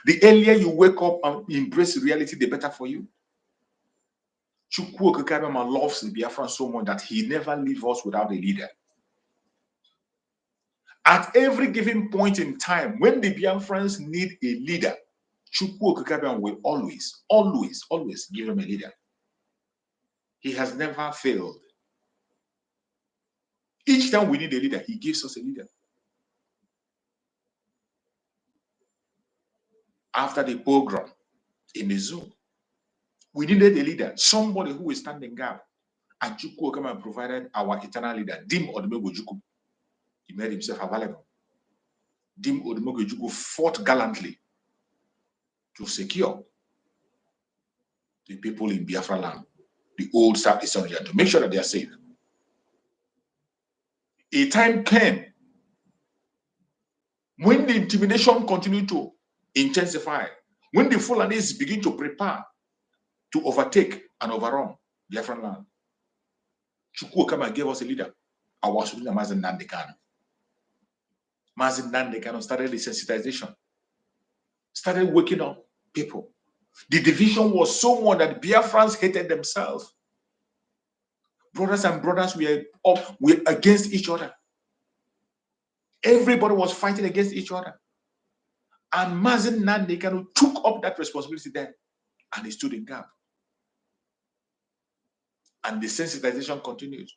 The earlier you wake up and embrace reality, the better for you. Chukwu Okekabema loves the Biafran so much that he never leaves us without a leader. At every given point in time, when the Biafrans need a leader, Chukwu Okekabema will always give him a leader. He has never failed. Each time we need a leader, he gives us a leader. After the pogrom in the zoo, we needed a leader, somebody who will stand in gap. And Chukwu Okekabema provided our eternal leader, Dim Odumegwu. He made himself available. Dim Odumegwu fought gallantly to secure the people in Biafra land, the old Southeastern region, to make sure that they are safe. A time came when the intimidation continued to intensify, when the Fulanis begin to prepare to overtake and overrun Biafra land. Chukwu Okekabema gave us a leader, our Sultan Mazi Nnamdi Kanu. Mazi Nnamdi Kanu started the sensitization, started waking up people. The division was so much that Biafrans hated themselves. Brothers and brothers were against each other. Everybody was fighting against each other. And Mazi Nnamdi Kanu took up that responsibility then, and he stood in gap. And the sensitization continued.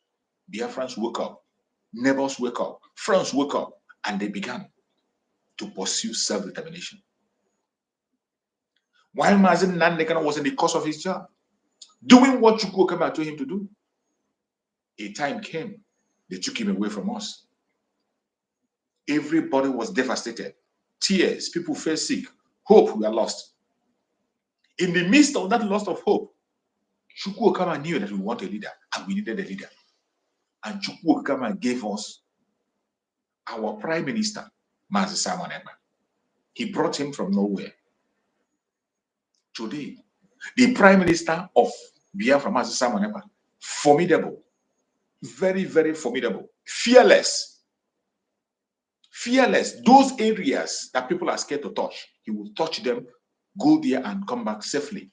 Biafrans woke up, neighbors woke up, friends woke up, and they began to pursue self-determination. While Mazi Nnamdi Kanu was in the course of his job, doing what Chukwu Okekabema told him to do, a time came, they took him away from us. Everybody was devastated. Tears, people fell sick, hope we are lost. In the midst of that loss of hope, Chukwu Okekabema knew that we want a leader, and we needed a leader. And Chukwu Okekabema gave us our Prime Minister, Mazi Simon Ekpa. He brought him from nowhere. Today, the Prime Minister of Biafra, Mazi Simon Ekpa, formidable, very, very formidable, fearless. Fearless. Those areas that people are scared to touch, he will touch them, go there and come back safely.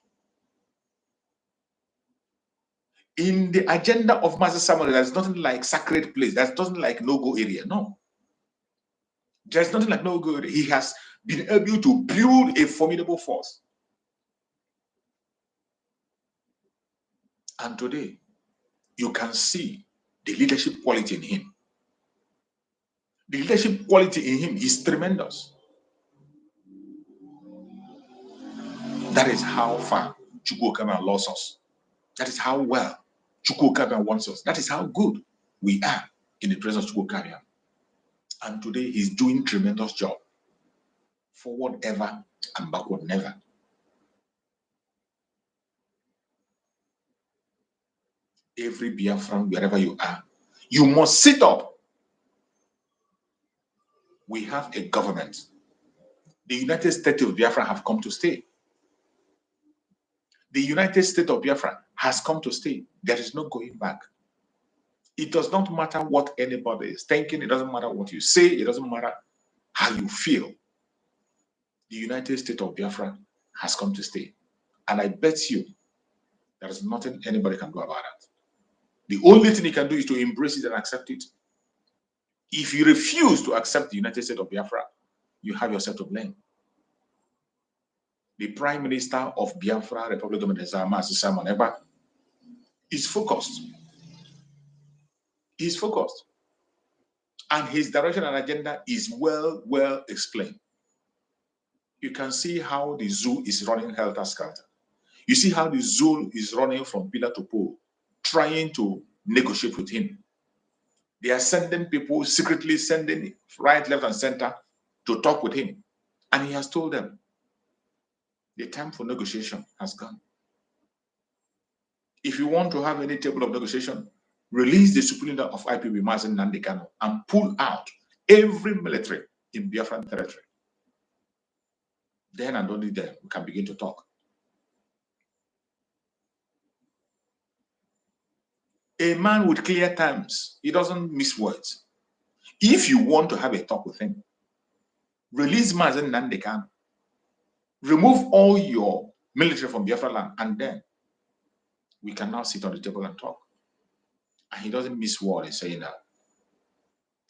In the agenda of Mazi Simon, there's nothing like sacred place. There's nothing like no-go area. No. There's nothing like no-go area. He has been able to build a formidable force. And today, you can see the leadership quality in him. The leadership quality in him is tremendous. That is how far Chukwuokama loves us. That is how well Chukwuokama wants us. That is how good we are in the presence of Chukwuokama. And today he's doing tremendous job. Forward ever and backward never. Every Biafran, wherever you are, you must sit up. We have a government. The United States of Biafra have come to stay. The United States of Biafra has come to stay. There is no going back. It does not matter what anybody is thinking. It doesn't matter what you say. It doesn't matter how you feel. The United States of Biafra has come to stay. And I bet you there is nothing anybody can do about it. The only thing you can do is to embrace it and accept it. If you refuse to accept the United States of Biafra, you have yourself to blame. The Prime Minister of Biafra, Republic of Mazi Simon Ekpa, is focused. He's focused. And his direction and agenda is well explained. You can see how the zoo is running helter-skelter. You see how the zoo is running from pillar to pole, trying to negotiate with him. They are sending people, secretly sending right, left, and center to talk with him. And he has told them, the time for negotiation has gone. If you want to have any table of negotiation, release the superintendent of IPB, Mazen Nandekano, and pull out every military in Biafran territory. Then and only then we can begin to talk. A man with clear terms, he doesn't miss words. If you want to have a talk with him, release Mazen Nandekano, remove all your military from Biafra land, and then we can now sit on the table and talk. And he doesn't miss word in saying that.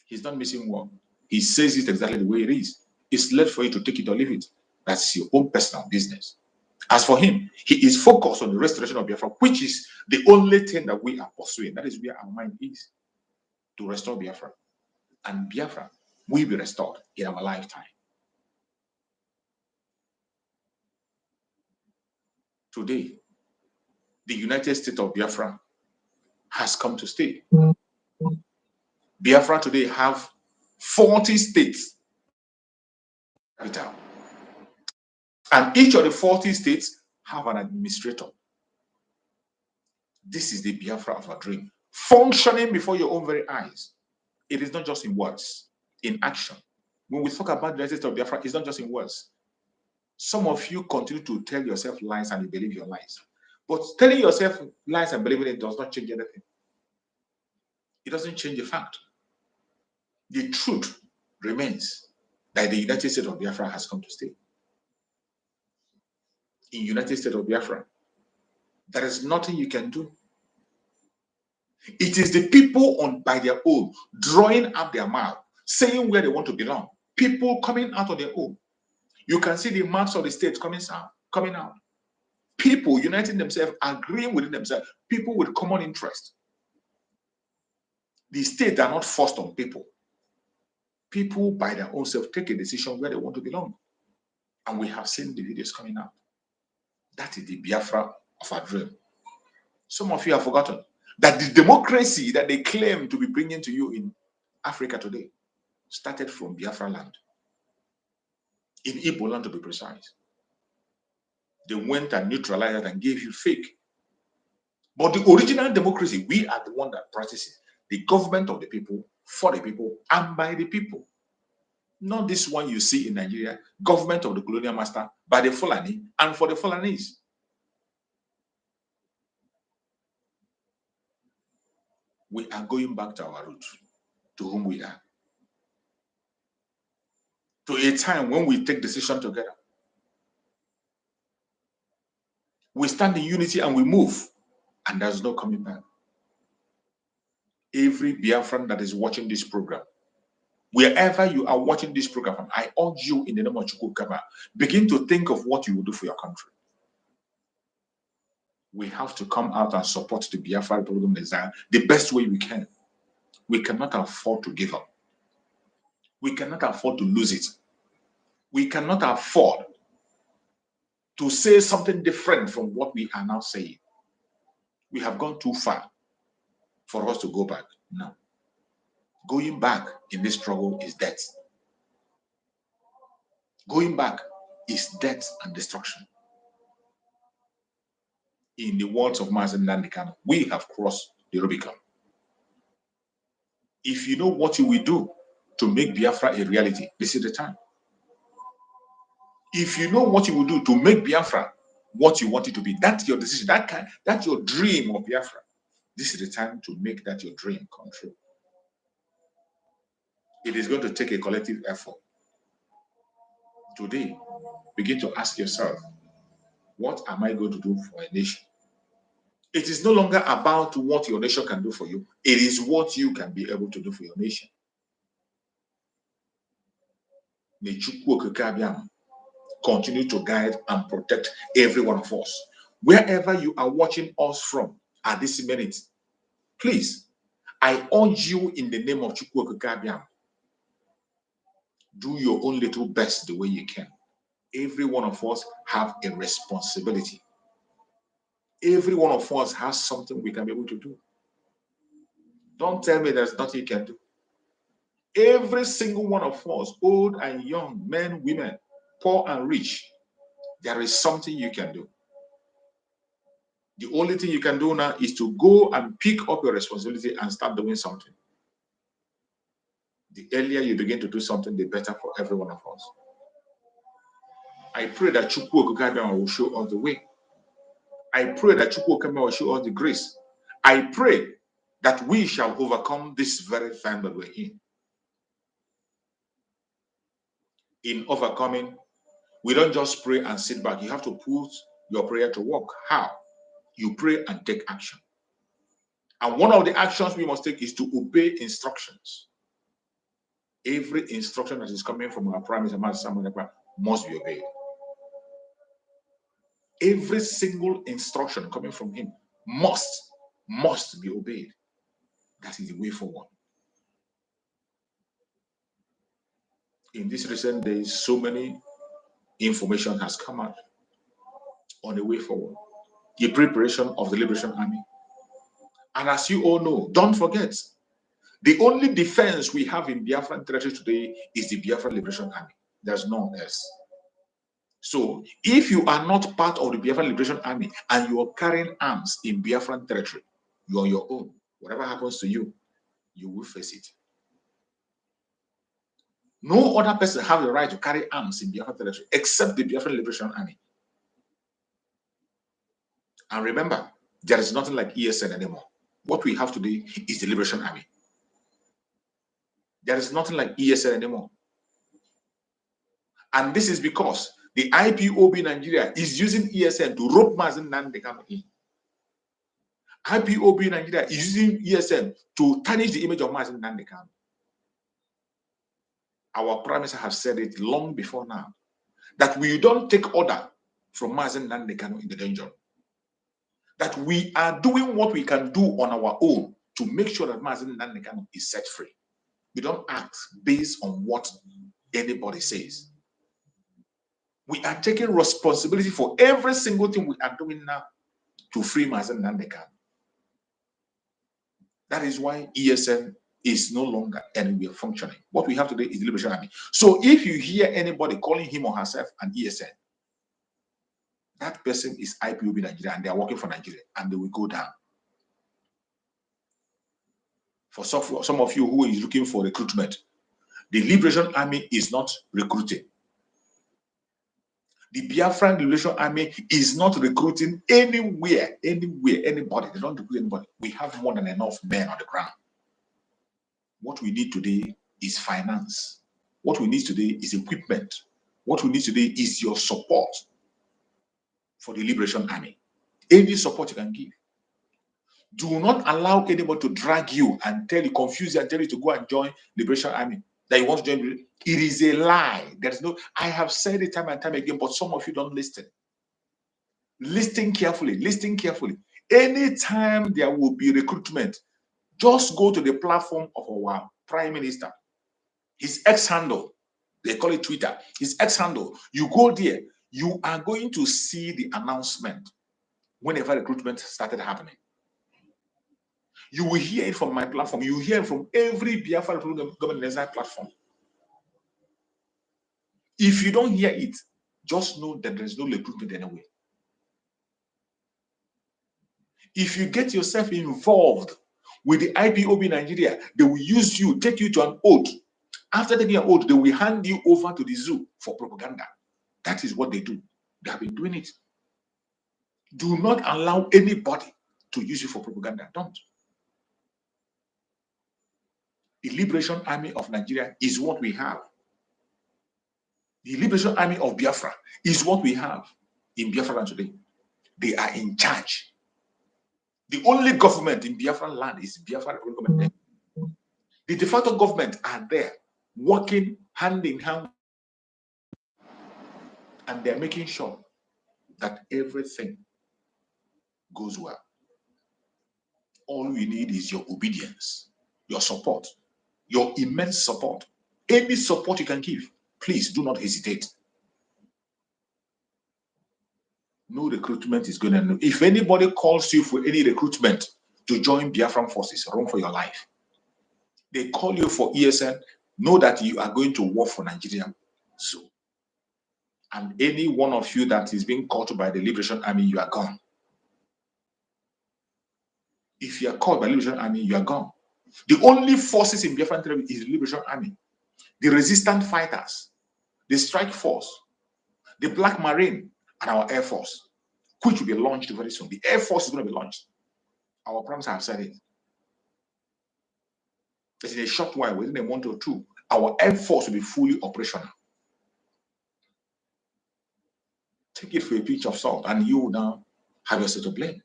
He's not missing word. He says it exactly the way it is. It's left for you to take it or leave it. That's your own personal business. As for him, he is focused on the restoration of Biafra, which is the only thing that we are pursuing. That is where our mind is, to restore Biafra. And Biafra will be restored in our lifetime. Today, the United States of Biafra has come to stay. Biafra today have 40 states. And each of the 40 states have an administrator. This is the Biafra of our dream, functioning before your own very eyes. It is not just in words, in action. When we talk about the United States of Biafra, it's not just in words. Some of you continue to tell yourself lies and you believe your lies. But telling yourself lies and believing it does not change anything. It doesn't change the fact. The truth remains that the United States of Biafra has come to stay. In United States of Biafra, there is nothing you can do. It is the people on by their own, drawing up their mouth, saying where they want to belong. People coming out on their own. You can see the marks of the state coming out. People uniting themselves, agreeing within themselves. People with common interest. The states are not forced on people. People by their own self take a decision where they want to belong. And we have seen the videos coming out. That is the Biafra of our dream. Some of you have forgotten that the democracy that they claim to be bringing to you in Africa today started from Biafra land. In Igbo land, to be precise. They went and neutralized and gave you fake. But the original democracy, we are the one that practices the government of the people, for the people, and by the people. Not this one you see in Nigeria, government of the colonial master, by the Fulani and for the Fulanese. We are going back to our roots, to whom we are. To a time when we take decision together. We stand in unity and we move, and there's no coming back. Every Biafran that is watching this program, wherever you are watching this program, I urge you in the name of Chukwukaba, begin to think of what you will do for your country. We have to come out and support the Biafra program the best way we can. We cannot afford to give up. We cannot afford to lose it. We cannot afford to say something different from what we are now saying. We have gone too far for us to go back. No. Going back in this struggle is death. Going back is death and destruction. In the words of Mazen Nandekano, we have crossed the Rubicon. If you know what you will do to make Biafra a reality, this is the time. If you know what you will do to make Biafra what you want it to be, that's your decision, that's your dream of Biafra. This is the time to make that your dream come true. It is going to take a collective effort. Today, begin to ask yourself, what am I going to do for a nation? It is no longer about what your nation can do for you. It is what you can be able to do for your nation. May Chukwu Okike Abiam continue to guide and protect every one of us. Wherever you are watching us from at this minute, please, I urge you in the name of Chukwu Okike Abiam, do your own little best the way you can. Every one of us have a responsibility. Every one of us has something we can be able to do. Don't tell me there's nothing you can do. Every single one of us, old and young, men, women, poor and rich, there is something you can do. The only thing you can do now is to go and pick up your responsibility and start doing something. The earlier you begin to do something, the better for every one of us. I pray that Chukwu Okike Abiam will show us the way. I pray that Chukwu Okike Abiam will show us the grace. I pray that we shall overcome this very time that we're in. In overcoming, we don't just pray and sit back. You have to put your prayer to work. How? You pray and take action. And one of the actions we must take is to obey instructions. Every instruction that is coming from our Prime Minister must be obeyed. Every single instruction coming from him must be obeyed. That is the way forward. In these recent days, so many information has come out on the way forward. The preparation of the Liberation Army. And as you all know, don't forget, the only defense we have in Biafran territory today is the Biafran Liberation Army. There's none else. So if you are not part of the Biafran Liberation Army and you are carrying arms in Biafran territory, you are on your own. Whatever happens to you, you will face it. No other person has the right to carry arms in Biafran territory except the Biafran Liberation Army. And remember, there is nothing like ESN anymore. What we have today is the Liberation Army. There is nothing like ESN anymore. And this is because the IPOB Nigeria is using ESN to rope Mazen Nandekano in. IPOB Nigeria is using ESN to tarnish the image of Mazen Nandekano. Our Prime Minister has said it long before now, that we don't take order from Mazen Nandekano in the danger. That we are doing what we can do on our own to make sure that Mazen Nandekano is set free. We don't act based on what anybody says. We are taking responsibility for every single thing we are doing now to free Mazen Nandekano. That is why ESN is no longer anywhere functioning. What we have today is the Liberation Army. So if you hear anybody calling him or herself an ESN, that person is IPOB Nigeria and they are working for Nigeria and they will go down. For some of you who is looking for recruitment, The Liberation Army is not recruiting. The Biafran Liberation Army is not recruiting anybody. They don't recruit anybody. We have more than enough men on the ground. What we need today is finance. What we need today is equipment. What we need today is your support for the Liberation Army. Any support you can give. Do not allow anybody to drag you and confuse you and tell you to go and join Liberation Army. That you want to join. It is a lie. There's no, I have said it time and time again, but some of you don't listen. Listen carefully. Listen carefully. Anytime there will be recruitment, just go to the platform of our Prime Minister. His X handle, they call it Twitter. His X handle. You go there, you are going to see the announcement whenever recruitment started happening. You will hear it from my platform. You will hear it from every Biafra government platform. If you don't hear it, just know that there is no recruitment anyway. If you get yourself involved with the IPOB Nigeria, they will use you, take you to an oath. After taking an oath, they will hand you over to the zoo for propaganda. That is what they do. They have been doing it. Do not allow anybody to use you for propaganda. Don't. The Liberation Army of Nigeria is what we have. The Liberation Army of Biafra is what we have in Biafra land today. They are in charge. The only government in Biafra land is Biafra government. The de facto government are there working hand in hand, and they're making sure that everything goes well. All we need is your obedience, your support, your immense support. Any support you can give, please do not hesitate. No recruitment is going to. If anybody calls you for any recruitment to join Biafran forces, run for your life. They call you for ESN, know that you are going to war for Nigeria. So, and any one of you that is being caught by the Liberation Army, you are gone. If you are caught by the Liberation Army, you are gone. The only forces in Biafran territory is the Liberation Army, the resistant fighters, the strike force, the Black Marine, and our Air Force, which will be launched very soon. The Air Force is going to be launched. Our promise have said it. In a short while, within a month or two, our Air Force will be fully operational. Take it for a pinch of salt, and you now have yourself to blame.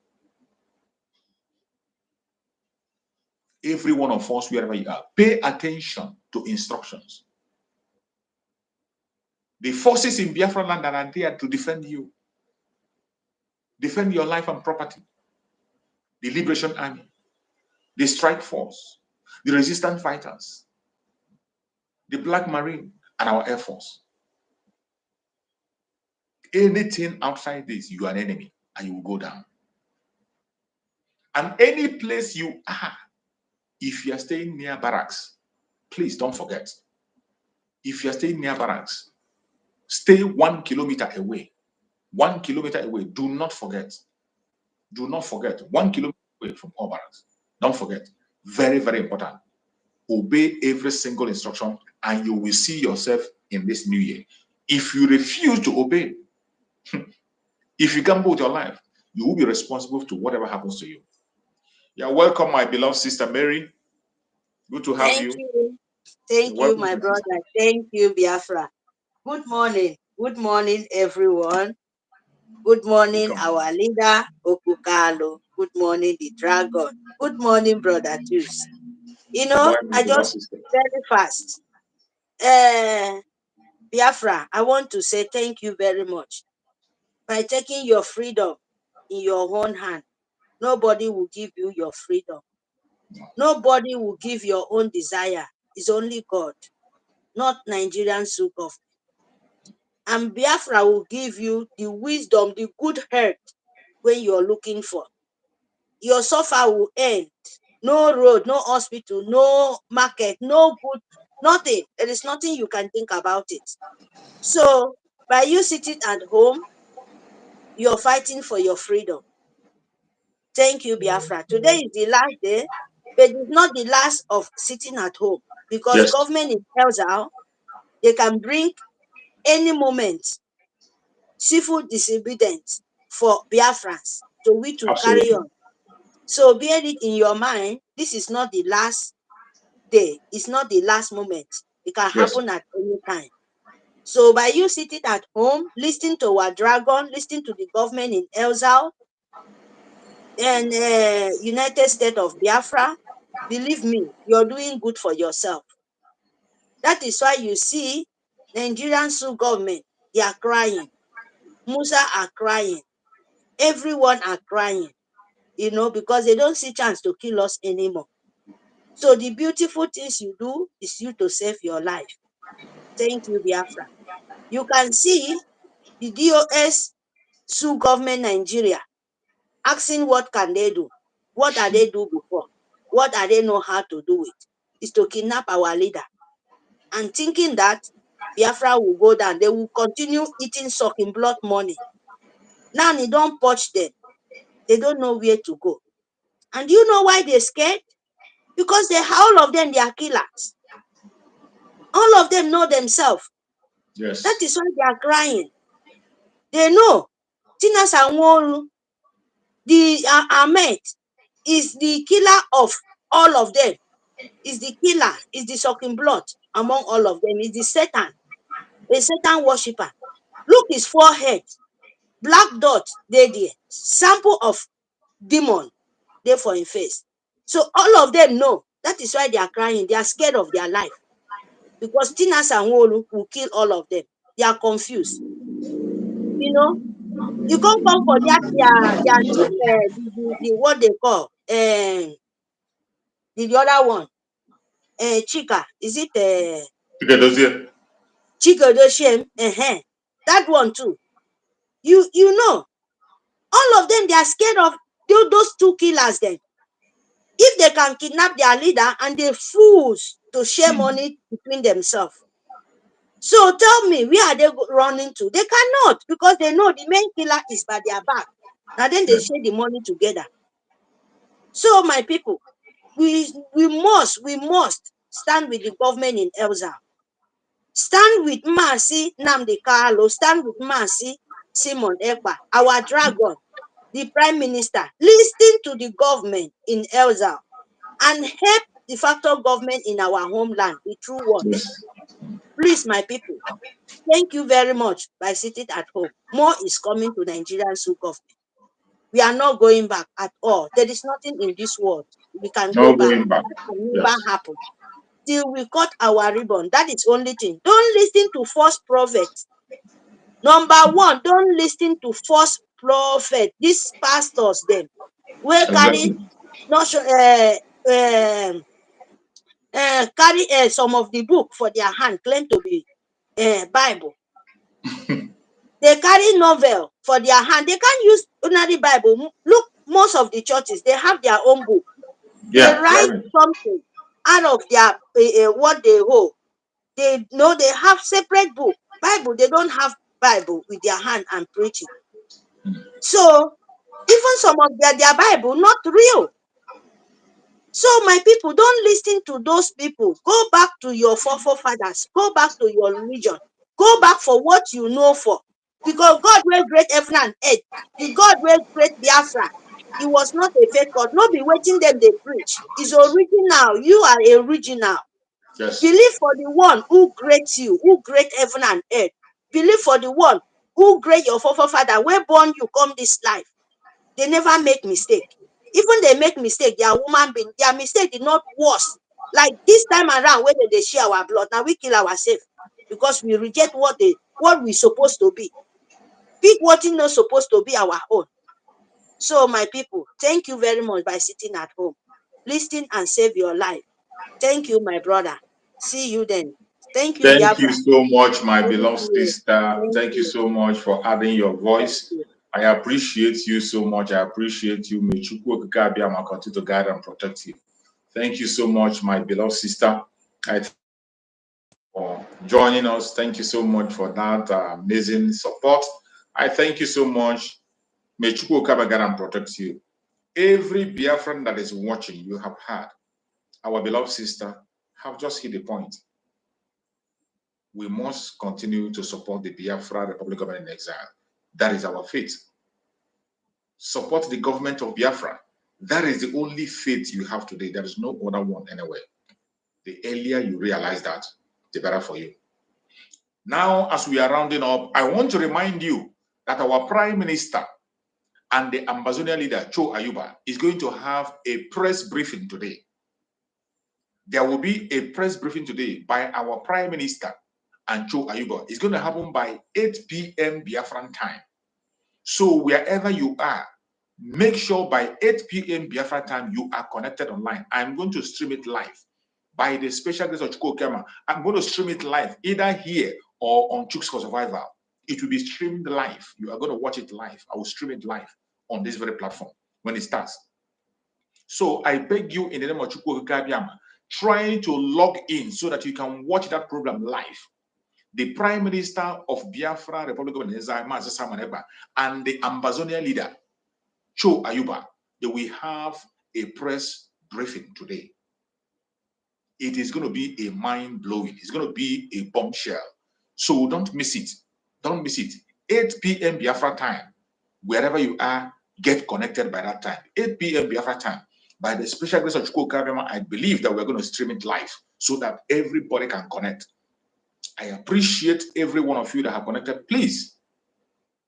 Every one of us, wherever you are, pay attention to instructions. The forces in Biafra land are there to defend you, defend your life and property. The Liberation Army, the Strike Force, the resistant fighters, the Black Marine, and our Air Force. Anything outside this, you are an enemy, and you will go down. And any place you are, if you are staying near barracks, please don't forget. If you are staying near barracks, stay 1 kilometer away. 1 kilometer away. Do not forget. Do not forget. 1 kilometer away from all barracks. Don't forget. Very, very important. Obey every single instruction, and you will see yourself in this new year. If you refuse to obey, if you gamble with your life, you will be responsible to whatever happens to you. You're welcome, my beloved sister Mary. Good to have you. Thank you, my brother. Thank you, Biafra. Good morning. Good morning, everyone. Good morning, our leader, Okukalo. Good morning, the dragon. Good morning, brother Juice. You know, I just very fast. Biafra, I want to say thank you very much. By taking your freedom in your own hand, nobody will give you your freedom. Nobody will give your own desire. It's only God, not Nigerian government. And Biafra will give you the wisdom, the good health when you're looking for. Your suffer will end. No road, no hospital, no market, no good, nothing. There is nothing you can think about it. So by you sitting at home, you're fighting for your freedom. Thank you, Biafra. Today is the last day, but it's not the last of sitting at home. because Yes. government in exile, they can bring any moment civil disobedience for Biafrans, so we to carry Absolutely. on. So bear it in your mind, this is not the last day, it's not the last moment. It can Yes. happen at any time. So by you sitting at home, listening to our dragon, listening to the government in exile and United States of Biafra, believe me, you're doing good for yourself. That is why you see Nigerian government, they are crying. Musa are crying. Everyone are crying, because they don't see chance to kill us anymore. So the beautiful things you do is you to save your life. Thank you, Biafra. You can see the DOS sue government Nigeria, asking what can they do? What are they do before? What are they know how to do it? Is to kidnap our leader. And thinking that Biafra will go down, they will continue eating sucking blood money. Now they don't touch them. They don't know where to go. And you know why they're scared? Because all of them, they are killers. All of them know themselves. Yes. That is why they are crying. They know. Tina Sanworu, the Ahmed, is the killer of all of them. Is the killer, is the sucking blood among all of them. Is the Satan, a Satan worshipper. Look his forehead, black dot, there. Sample of demon, there for his face. So all of them know. That is why they are crying. They are scared of their life. Because Tina Sanworu will kill all of them. They are confused. You can't come for that, their chief, the what they call, the other one, Chika. Is it Chika Doshem? That one too. You know, all of them, they are scared of those two killers then. If they can kidnap their leader and they fools to share money between themselves. So tell me, where are they running to? They cannot, because they know the main killer is by their back. And then they share the money together. So my people, we must stand with the government in exile. Stand with Masi Nnamdi Kanu, stand with Masi Simon Ekpa, our dragon, the prime minister. Listen to the government in exile and help de facto government in our homeland with true words. Yes. Please, my people, thank you very much by sitting at home. More is coming to Nigerian government. We are not going back at all. There is nothing in this world we can No go back. going back. That can never Yes. happen. Till we cut our ribbon. That is only thing. Don't listen to false prophets. Number one, don't listen to false prophets. These pastors, them, will carry Exactly. not carry some of the book for their hand, claim to be Bible. They carry novel for their hand. They can't use ordinary Bible. Look, most of the churches, they have their own book. They Yeah. write something out of their what they hold. They know they have separate book. Bible, they don't have Bible with their hand and preaching. So even some of their Bible not real. So my people, don't listen to those people. Go back to your forefathers. Go back to your religion. Go back for what you know for. Because God will create heaven and earth. The God will create Biafra. He was not a fake God. Not be waiting them they preach. It's original. You are original. Yes. Believe for the one who creates you, who create heaven and earth. Believe for the one who create your forefather, where born you come this life. They never make mistake. Even they make mistake, they are human being. Their mistake is not worse. Like this time around, when they share our blood, now we kill ourselves because we reject what we supposed to be. Pick what is not supposed to be our own. So my people, thank you very much by sitting at home. Listen and save your life. Thank you, my brother. See you then. Thank you, Thank you Biafra. so much, my Thank beloved you. sister. Thank Thank you you. so much for adding your Thank voice. you. I appreciate you so much. I appreciate you. May Chukwu Okike Abiyama continue to guide and protect you. Thank you so much, my beloved sister. I thank you for joining us. Thank you so much for that amazing support. I thank you so much. May Chukwu Okike Abiyama guide and protect you. Every Biafran that is watching, you have heard our beloved sister have just hit the point. We must continue to support the Biafra Republic of in exile. That is our faith. Support the government of Biafra. That is the only faith you have today. There is no other one anywhere. The earlier you realize that, the better for you. Now, as we are rounding up, I want to remind you that our Prime Minister and the Ambazonian leader, Cho Ayuba, is going to have a press briefing today. There will be a press briefing today by our Prime Minister and Cho Ayuba. It's going to happen by 8 p.m. Biafran time. So wherever you are, make sure by 8 p.m. Biafra time you are connected online. I'm going to stream it live. By the special grace of Chukwukema, I'm going to stream it live, either here or on Chooks for Survival. It will be streamed live. You are going to watch it live. I will stream it live on this very platform when it starts. So I beg you in the name of Chukwukema, try to log in so that you can watch that program live. The Prime Minister of Biafra Republic of Nigeria, and the Ambazonian leader, Cho Ayuba, they will have a press briefing today. It is going to be a mind-blowing. It's going to be a bombshell. So don't miss it. Don't miss it. 8 p.m. Biafra time, wherever you are, get connected by that time. 8 p.m. Biafra time. By the special grace of Chukwukema, I believe that we're going to stream it live so that everybody can connect. I appreciate every one of you that have connected. Please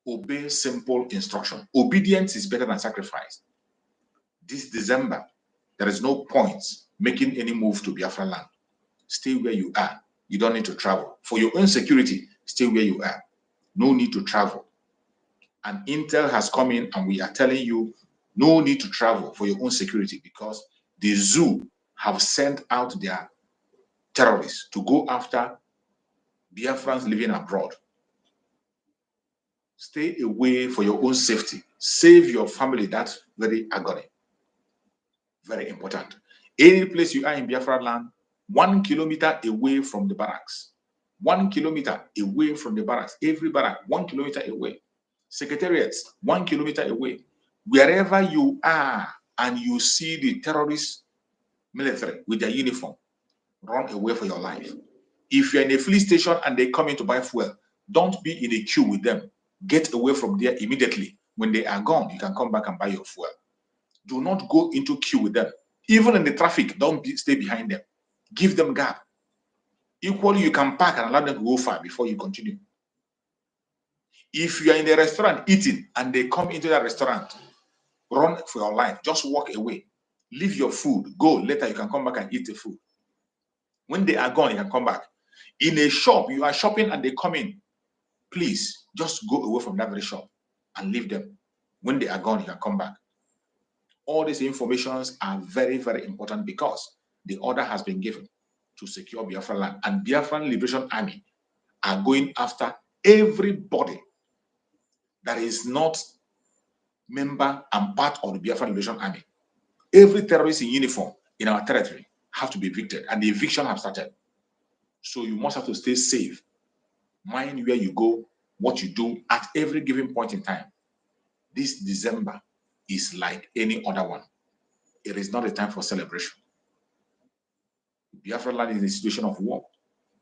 obey simple instruction. Obedience is better than sacrifice. This December, there is no point making any move to Biafra land. Stay where you are. You don't need to travel. For your own security, stay where you are. No need to travel. And intel has come in and we are telling you no need to travel for your own security because the zoo have sent out their terrorists to go after Biafrans living abroad. Stay away for your own safety. Save your family that very agony. Very important. Any place you are in Biafra land, 1 kilometer away from the barracks. 1 kilometer away from the barracks. Every barrack, 1 kilometer away. Secretariats, 1 kilometer away. Wherever you are and you see the terrorist military with their uniform, run away for your life. If you're in a police station and they come in to buy fuel, don't be in a queue with them. Get away from there immediately. When they are gone, you can come back and buy your fuel. Do not go into queue with them. Even in the traffic, don't stay behind them. Give them gap. Equally, you can park and allow them to go far before you continue. If you are in a restaurant eating and they come into that restaurant, run for your life. Just walk away. Leave your food. Go. Later, you can come back and eat the food. When they are gone, you can come back. In a shop, you are shopping and they come in. Please, just go away from that very shop and leave them. When they are gone, you can come back. All these informations are very, very important because the order has been given to secure Biafra land. And Biafran Liberation Army are going after everybody that is not member and part of the Biafran Liberation Army. Every terrorist in uniform in our territory have to be evicted, and the eviction have started. So you must have to stay safe. Mind where you go, what you do at every given point in time. This December is like any other one. It is not a time for celebration. Biafra land is a situation of war.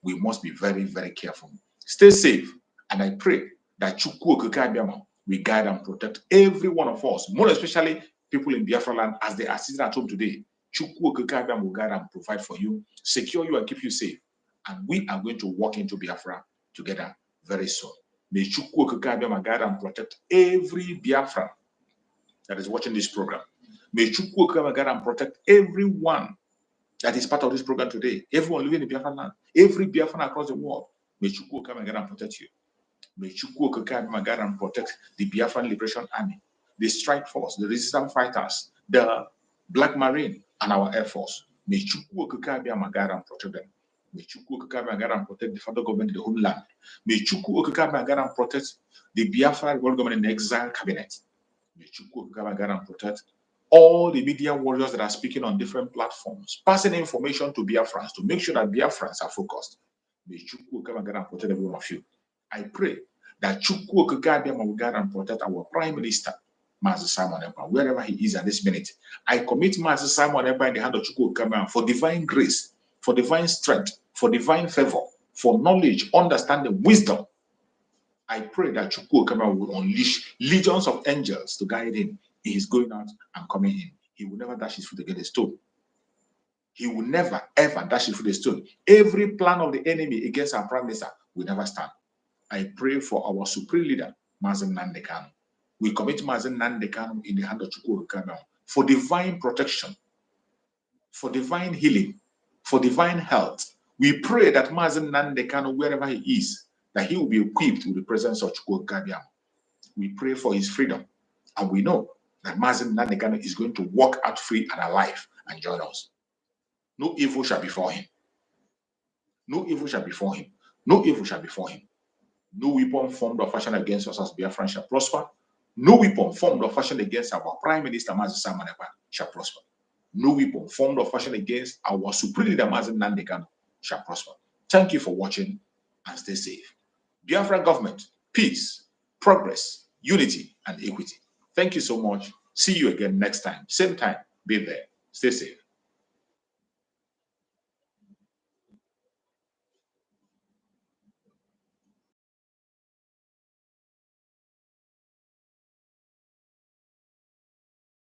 We must be very, very careful. Stay safe, and I pray that Chukwukema will guide and protect every one of us, more especially people in Biafra land as they are sitting at home today. Chukwukema will guide and provide for you, secure you, and keep you safe. And we are going to walk into Biafra together very soon. May Chukwukema guide and protect every Biafra that is watching this program. May Chukwukema guide and protect everyone that is part of this program today. Everyone living in Biafra land, every Biafran across the world. May Chukwukema guide and protect you. May Chukwukema guide and protect the Biafran Liberation Army, the Strike Force, the Resistance Fighters, the Black Marine, and our Air Force. May Chukwukema guide and protect them. May Chukwukema guide and protect the federal government, the homeland. May Chukwukema guide and protect the Biafra world government in exile cabinet. May Chukwukema guide and protect all the media warriors that are speaking on different platforms, passing information to Biafrans to make sure that Biafrans are focused. May Chukwukema guide and protect every one of you. I pray that Chukwukema will guide and protect our Prime Minister, Master Simon Ekpa, wherever he is at this minute. I commit Master Simon Ekpa in the hand of Chukwukema for divine grace, for divine strength, for divine favor, for knowledge, understanding, wisdom. I pray that Chukwuokama will unleash legions of angels to guide him. He is going out and coming in. He will never dash his foot against a stone. He will never, ever dash his foot against a stone. Every plan of the enemy against our prime minister will never stand. I pray for our supreme leader, Mazen Nnamdi Kanu. We commit Mazen Nnamdi Kanu in the hand of Chukwuokama for divine protection, for divine healing, for divine health. We pray that Mazen Nnamdi Kanu, wherever he is, that he will be equipped with the presence of Chukwuokama. We pray for his freedom, and we know that Mazen Nnamdi Kanu is going to walk out free and alive and join us. No evil shall befall him. No evil shall befall him. No evil shall befall him. No weapon formed or fashioned against us as Biafran shall prosper. No weapon formed or fashioned against our Prime Minister Mazi Samanepa shall prosper. No weapon formed or fashioned against our Supreme Leader Mazi Nnamdi Kanu shall prosper. Thank you for watching and stay safe. Biafra government, peace, progress, unity, and equity. Thank you so much. See you again next time. Same time. Be there. Stay safe.